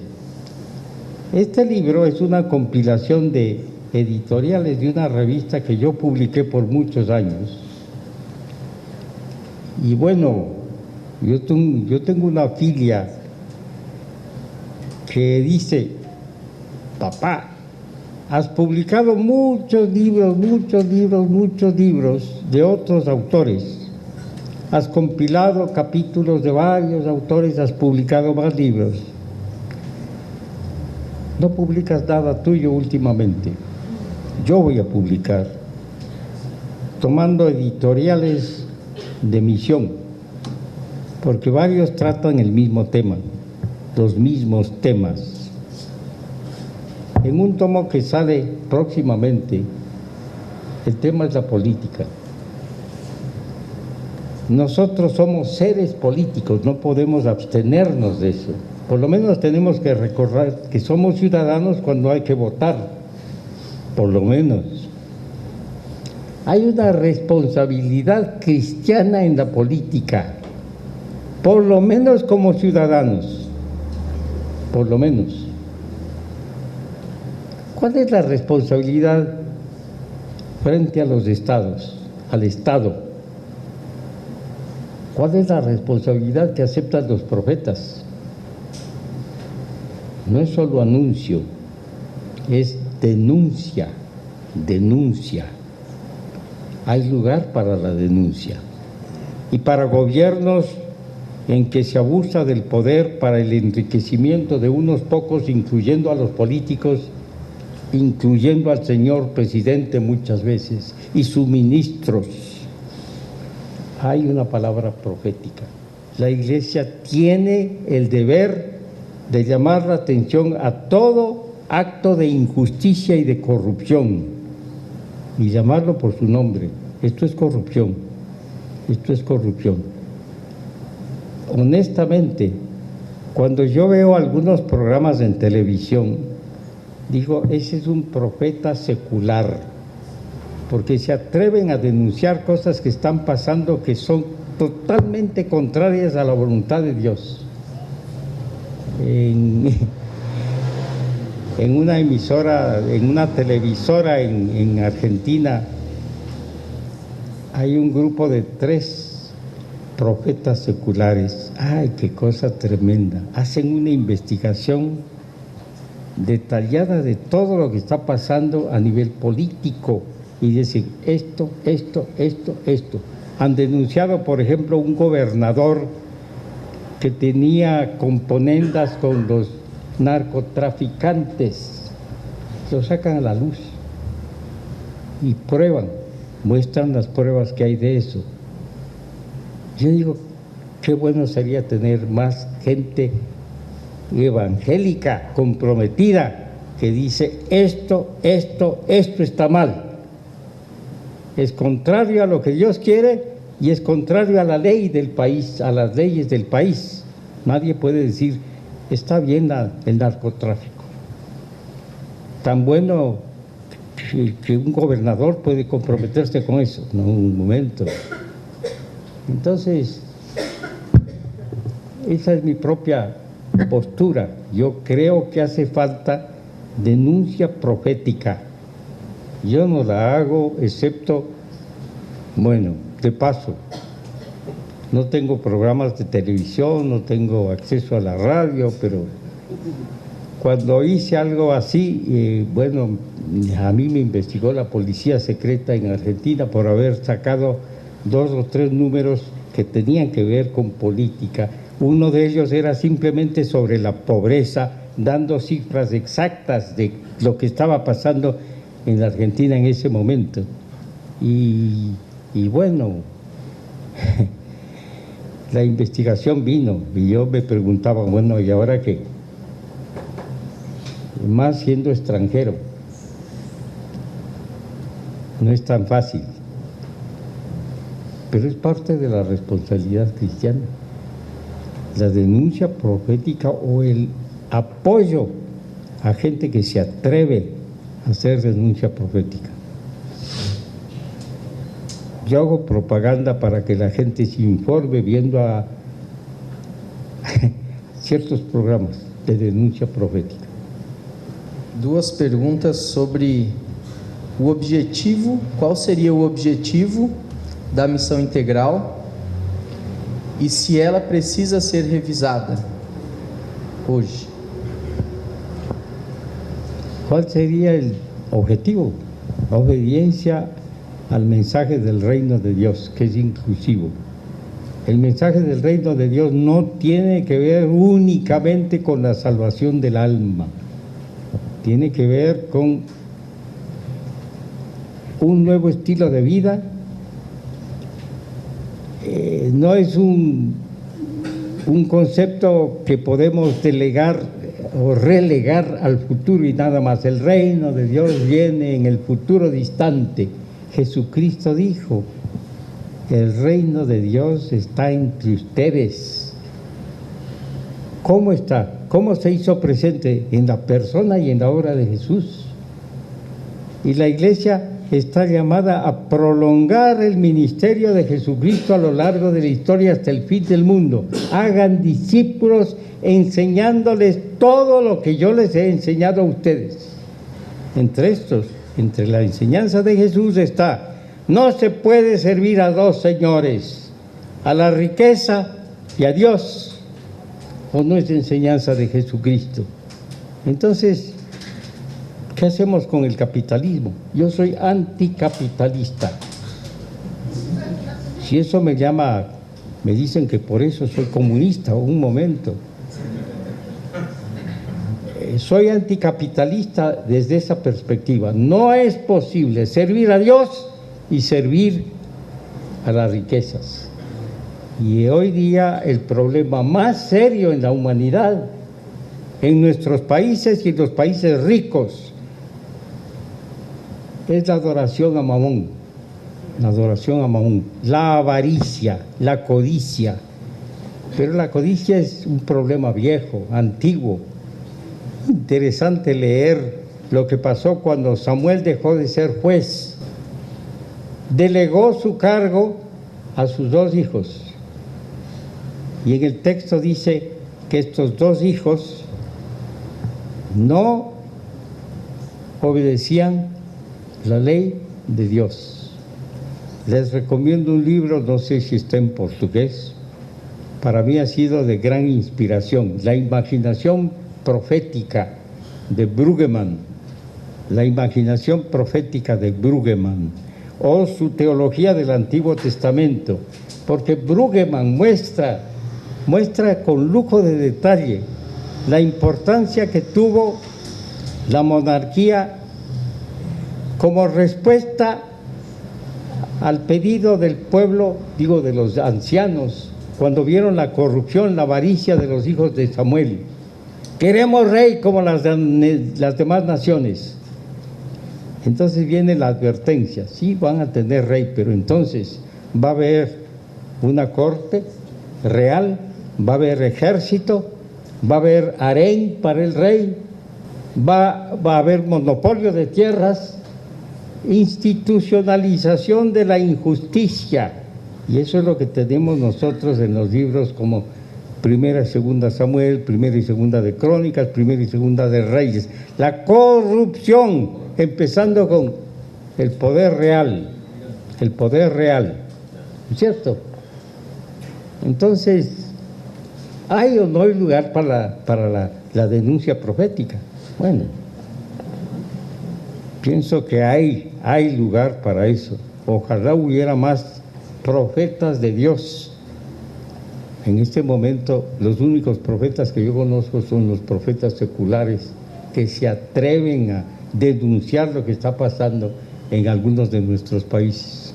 Este libro es una compilación de editoriales de una revista que yo publiqué por muchos años. Y bueno, yo tengo una filia que dice: papá, has publicado muchos libros de otros autores, has compilado capítulos de varios autores, has publicado más libros, no publicas nada tuyo últimamente. Yo voy a publicar, tomando editoriales de misión, porque varios tratan el mismo tema, los mismos temas. En un tomo que sale próximamente, el tema es la política. Nosotros somos seres políticos, no podemos abstenernos de eso. Por lo menos tenemos que recordar que somos ciudadanos cuando hay que votar, por lo menos. Hay una responsabilidad cristiana en la política, por lo menos como ciudadanos, por lo menos. ¿Cuál es la responsabilidad frente a los estados, al Estado? ¿Cuál es la responsabilidad que aceptan los profetas? no es solo anuncio, es denuncia, denuncia. Hay lugar para la denuncia. Y para gobiernos en que se abusa del poder para el enriquecimiento de unos pocos, incluyendo a los políticos, incluyendo al señor presidente muchas veces, y sus ministros, hay una palabra profética. La Iglesia tiene el deber de llamar la atención a todo acto de injusticia y de corrupción, y llamarlo por su nombre. Esto es corrupción, esto es corrupción. Honestamente, cuando yo veo algunos programas en televisión, digo, ese es un profeta secular, porque se atreven a denunciar cosas que están pasando que son totalmente contrarias a la voluntad de Dios. En una emisora, en una televisora en Argentina, hay un grupo de 3 profetas seculares. ¡Ay, qué cosa tremenda! Hacen una investigación detallada de todo lo que está pasando a nivel político y dicen esto. Han denunciado, por ejemplo, un gobernador que tenía componendas con los narcotraficantes. Lo sacan a la luz y muestran las pruebas que hay de eso. Yo digo, qué bueno sería tener más gente evangélica, comprometida, que dice esto está mal. Es contrario a lo que Dios quiere y es contrario a la ley del país, a las leyes del país. Nadie puede decir, está bien el narcotráfico. Tan bueno que un gobernador puede comprometerse con eso. No, un momento. Entonces, esa es mi propia postura. Yo creo que hace falta denuncia profética. Yo no la hago excepto, de paso, no tengo programas de televisión, no tengo acceso a la radio, pero cuando hice algo así, a mí me investigó la policía secreta en Argentina por haber sacado 2 o 3 números que tenían que ver con política. Uno de ellos era simplemente sobre la pobreza, dando cifras exactas de lo que estaba pasando en la Argentina en ese momento. Y bueno, la investigación vino y yo me preguntaba, ¿y ahora qué? Más siendo extranjero, no es tan fácil, pero es parte de la responsabilidad cristiana. La denuncia profética o el apoyo a gente que se atreve a hacer denuncia profética. Yo hago propaganda para que la gente se informe viendo a ciertos programas de denuncia profética. 2 perguntas sobre o objetivo, qual seria o objetivo da missão integral e se ela precisa ser revisada hoje. ¿Cuál sería el objetivo? La obediencia al mensaje del reino de Dios, que es inclusivo. El mensaje del reino de Dios no tiene que ver únicamente con la salvación del alma, tiene que ver con un nuevo estilo de vida. No es un concepto que podemos delegar o relegar al futuro y nada más. El reino de Dios viene en el futuro distante. Jesucristo dijo, el reino de Dios está entre ustedes. ¿Cómo está? ¿Cómo se hizo presente? En la persona y en la obra de Jesús. Y la Iglesia está llamada a prolongar el ministerio de Jesucristo a lo largo de la historia hasta el fin del mundo. Hagan discípulos enseñándoles todo lo que yo les he enseñado a ustedes. Entre la enseñanza de Jesús está, no se puede servir a 2 señores, a la riqueza y a Dios. ¿O no es enseñanza de Jesucristo? Entonces, ¿qué hacemos con el capitalismo? Yo soy anticapitalista. Si eso me dicen que por eso soy comunista, un momento. Soy anticapitalista desde esa perspectiva. No es posible servir a Dios y servir a las riquezas. Y hoy día el problema más serio en la humanidad, en nuestros países y en los países ricos, es la adoración a Mamón, la avaricia, la codicia. Pero la codicia es un problema viejo, antiguo. Interesante leer lo que pasó cuando Samuel dejó de ser juez. Delegó su cargo a sus 2 hijos. Y en el texto dice que estos 2 hijos no obedecían la ley de Dios. Les recomiendo un libro, no sé si está en portugués, para mí ha sido de gran inspiración, La imaginación profética de Brueggemann, La imaginación profética de Brueggemann, o su teología del Antiguo Testamento, porque Brueggemann muestra con lujo de detalle la importancia que tuvo la monarquía como respuesta al pedido del pueblo, digo de los ancianos, cuando vieron la corrupción, la avaricia de los hijos de Samuel. Queremos rey como las demás naciones. Entonces viene la advertencia, sí van a tener rey, pero entonces va a haber una corte real, va a haber ejército, va a haber harén para el rey, va a haber monopolio de tierras, institucionalización de la injusticia, y eso es lo que tenemos nosotros en los libros como Primera y Segunda Samuel, Primera y Segunda de Crónicas, Primera y Segunda de Reyes. La corrupción, empezando con el poder real, ¿no es cierto? Entonces, ¿hay o no hay lugar para la denuncia profética? Bueno, pienso que hay lugar para eso. Ojalá hubiera más profetas de Dios. En este momento, los únicos profetas que yo conozco son los profetas seculares que se atreven a denunciar lo que está pasando en algunos de nuestros países.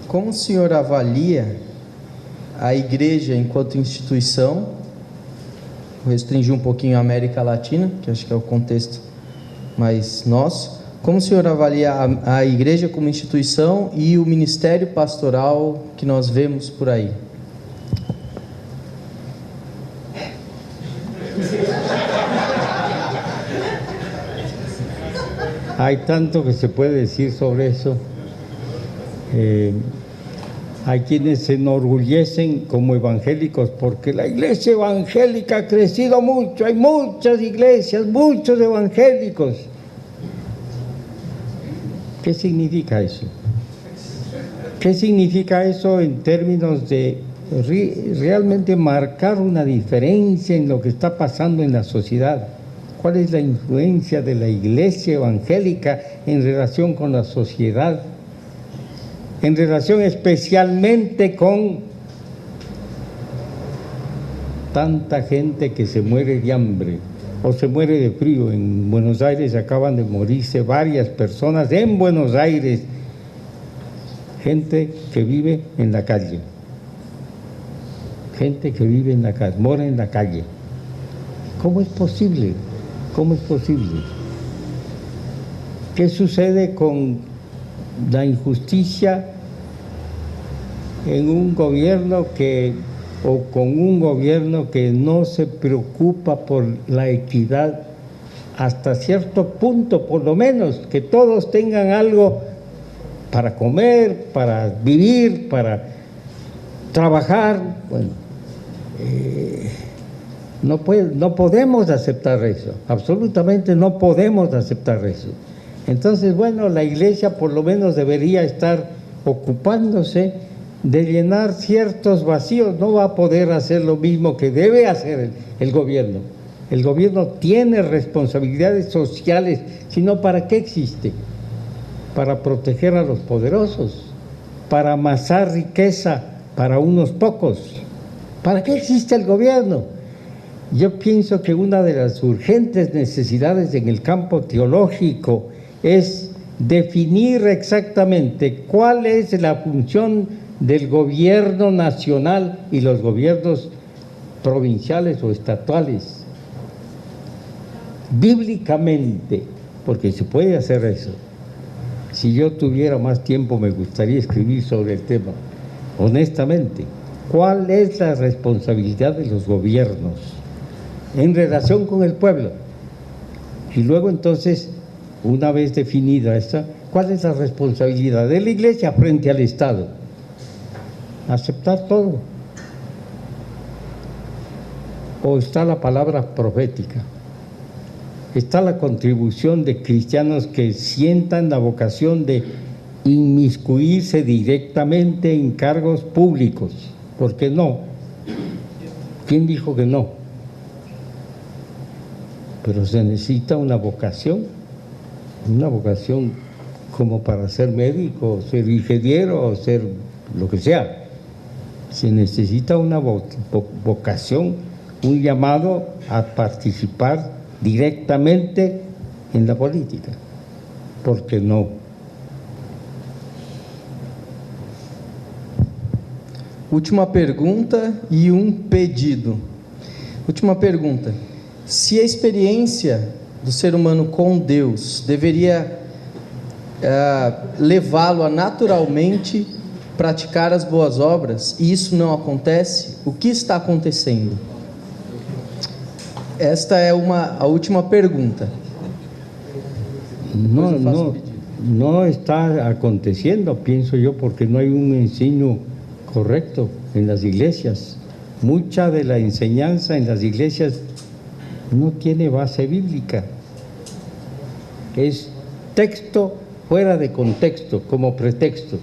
Como o senhor avalia a igreja enquanto instituição? Vou restringir um pouquinho a América Latina, que acho que é o contexto mais nosso. Como o senhor avalia a igreja como instituição e o ministério pastoral que nós vemos por aí? Hay tanto que se puede decir sobre eso. Hay quienes se enorgullecen como evangélicos porque la iglesia evangélica ha crecido mucho, hay muchas iglesias, muchos evangélicos. ¿Qué significa eso? ¿Qué significa eso en términos de realmente marcar una diferencia en lo que está pasando en la sociedad? ¿Cuál es la influencia de la iglesia evangélica en relación con la sociedad? En relación especialmente con tanta gente que se muere de hambre o se muere de frío. En Buenos Aires acaban de morirse varias personas en Buenos Aires, gente que vive en la calle, mora en la calle. ¿Cómo es posible? ¿Cómo es posible? ¿Qué sucede con la injusticia en un gobierno con un gobierno que no se preocupa por la equidad hasta cierto punto, por lo menos, que todos tengan algo para comer, para vivir, para trabajar? Bueno, no podemos aceptar eso, absolutamente no podemos aceptar eso. Entonces, bueno, la iglesia por lo menos debería estar ocupándose de llenar ciertos vacíos, no va a poder hacer lo mismo que debe hacer el gobierno. El gobierno tiene responsabilidades sociales, sino ¿para qué existe? Para proteger a los poderosos, para amasar riqueza para unos pocos. ¿Para qué existe el gobierno? Yo pienso que una de las urgentes necesidades en el campo teológico es definir exactamente cuál es la función del gobierno nacional y los gobiernos provinciales o estatales. Bíblicamente, porque se puede hacer eso. Si yo tuviera más tiempo me gustaría escribir sobre el tema. Honestamente, ¿cuál es la responsabilidad de los gobiernos en relación con el pueblo? Y luego entonces, una vez definida esta, ¿cuál es la responsabilidad de la Iglesia frente al Estado? Aceptar todo. O está la palabra profética, está la contribución de cristianos que sientan la vocación de inmiscuirse directamente en cargos públicos. ¿Por qué no? ¿Quién dijo que no? Pero se necesita una vocación como para ser médico, ser ingeniero o ser lo que sea. Se necesita una vocación, un llamado a participar directamente en la política. ¿Por qué no? Última pergunta e pedido. Última pergunta. Se a experiência do ser humano com Deus deveria levá-lo a naturalmente praticar as boas obras, e isso não acontece, o que está acontecendo? Esta é a última pergunta. No está aconteciendo, pienso yo, porque no hay un enseño correcto en las iglesias. Mucha de la enseñanza en las iglesias no tiene base bíblica. Es texto fuera de contexto, como pretexto.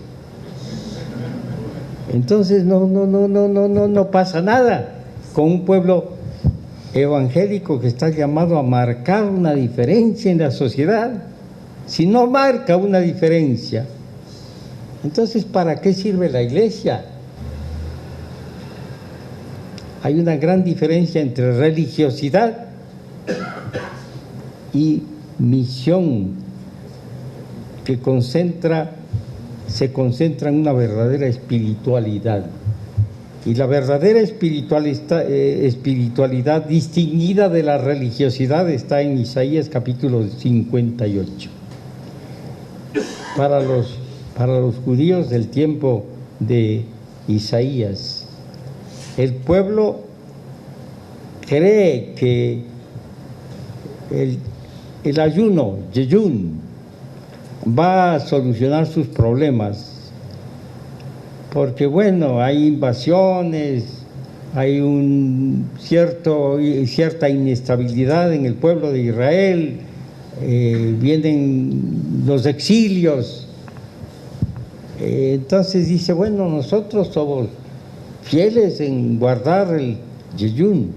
Entonces no pasa nada con un pueblo evangélico que está llamado a marcar una diferencia en la sociedad. Si no marca una diferencia, entonces ¿para qué sirve la iglesia? Hay una gran diferencia entre religiosidad y misión que se concentra en una verdadera espiritualidad. Y la verdadera espiritualidad distinguida de la religiosidad está en Isaías capítulo 58. Para los judíos del tiempo de Isaías, el pueblo cree que el ayuno, yeyún, va a solucionar sus problemas, porque bueno, hay invasiones, hay cierta inestabilidad en el pueblo de Israel, vienen los exilios, entonces dice, bueno, nosotros somos fieles en guardar el yeyún.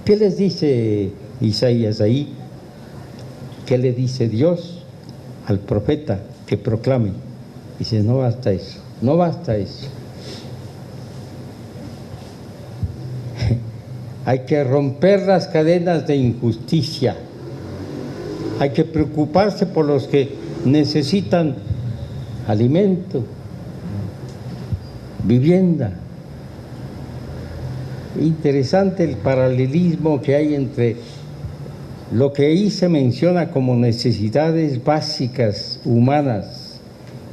¿Qué les dice Isaías ahí? ¿Qué le dice Dios al profeta que proclame? Dice, no basta eso, no basta eso. Hay que romper las cadenas de injusticia. Hay que preocuparse por los que necesitan alimento, vivienda. Interesante el paralelismo que hay entre lo que ahí se menciona como necesidades básicas humanas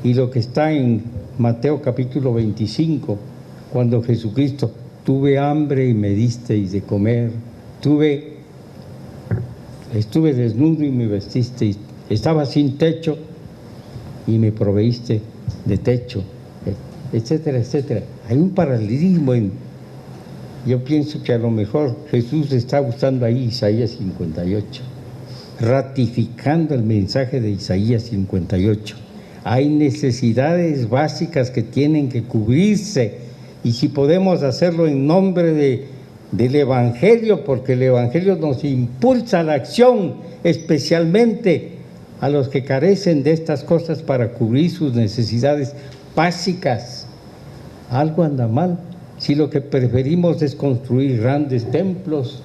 y lo que está en Mateo capítulo 25, cuando Jesucristo, tuve hambre y me disteis de comer, estuve desnudo y me vestisteis, estaba sin techo y me proveíste de techo, etcétera, etcétera. Hay un paralelismo yo pienso que a lo mejor Jesús está usando ahí Isaías 58, ratificando el mensaje de Isaías 58. Hay necesidades básicas que tienen que cubrirse, y si podemos hacerlo en nombre del Evangelio, porque el Evangelio nos impulsa a la acción, especialmente a los que carecen de estas cosas para cubrir sus necesidades básicas. Algo anda mal si lo que preferimos es construir grandes templos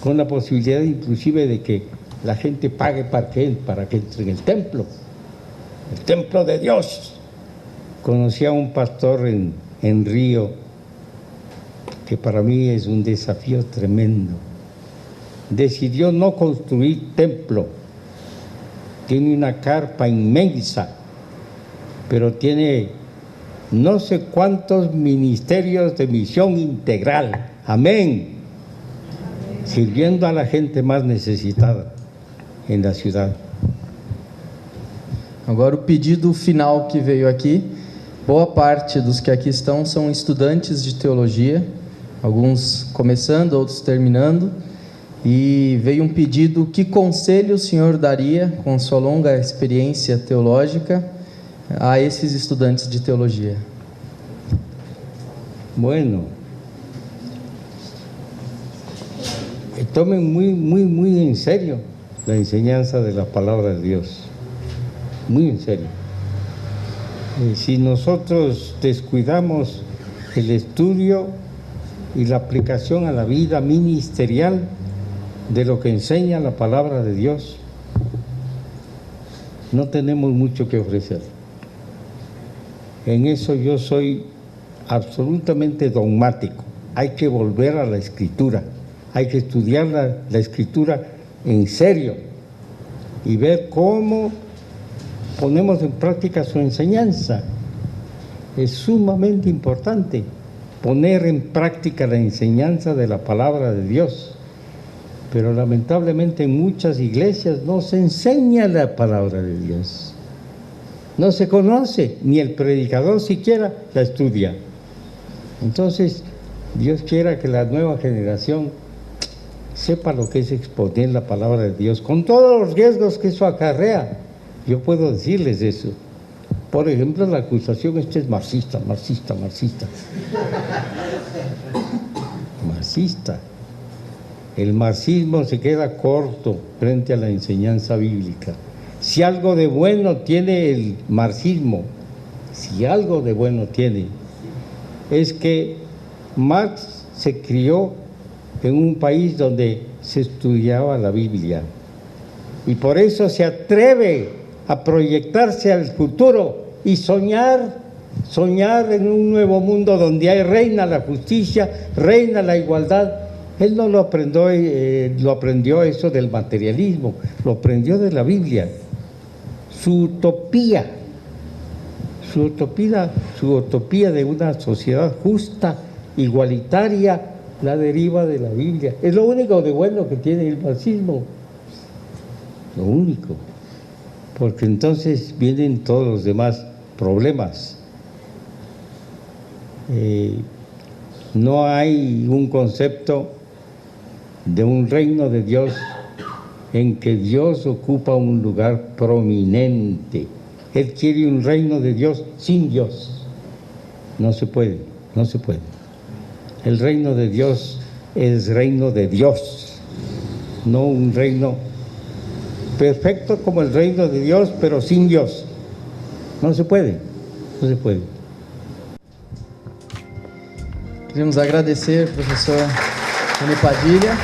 con la posibilidad inclusive de que la gente pague para que entre en el templo de Dios. Conocí a un pastor en Río, que para mí es un desafío tremendo. Decidió no construir templo, tiene una carpa inmensa, pero tiene no sé cuántos ministerios de misión integral, amén, sirviendo a la gente mais necessitada em la ciudad. Agora o pedido final que veio aqui, boa parte dos que aqui estão são estudantes de teologia, alguns começando, outros terminando, e veio um pedido: que conselho o senhor daria, com sua longa experiência teológica, a esses estudantes de teologia? Bueno, tomen muy en serio la enseñanza de la palabra de Dios, muy en serio. Si nosotros descuidamos el estudio y la aplicación a la vida ministerial de lo que enseña la palabra de Dios, no tenemos mucho que ofrecer. En eso yo soy absolutamente dogmático. Hay que volver a la Escritura, hay que estudiar la Escritura en serio y ver cómo ponemos en práctica su enseñanza. Es sumamente importante poner en práctica la enseñanza de la palabra de Dios, pero lamentablemente en muchas iglesias no se enseña la palabra de Dios, no se conoce, ni el predicador siquiera la estudia. Entonces, Dios quiera que la nueva generación sepa lo que es exponer la palabra de Dios, con todos los riesgos que eso acarrea. Yo puedo decirles eso. Por ejemplo, la acusación: este es marxista. Marxista. El marxismo se queda corto frente a la enseñanza bíblica. Si algo de bueno tiene el marxismo, es que Marx se crió en un país donde se estudiaba la Biblia, y por eso se atreve a proyectarse al futuro y soñar en un nuevo mundo donde reina la justicia, reina la igualdad. Él no lo aprendió eso del materialismo, lo aprendió de la Biblia. Su utopía de una sociedad justa, igualitaria, la deriva de la Biblia. Es lo único de bueno que tiene el marxismo, lo único, porque entonces vienen todos los demás problemas. No hay un concepto de un reino de Dios en que Dios ocupa un lugar prominente. Él quiere un reino de Dios sin Dios. No se puede. El reino de Dios es reino de Dios, no un reino perfecto como el reino de Dios, pero sin Dios. No se puede. Queremos agradecer, professor Rony Padilha.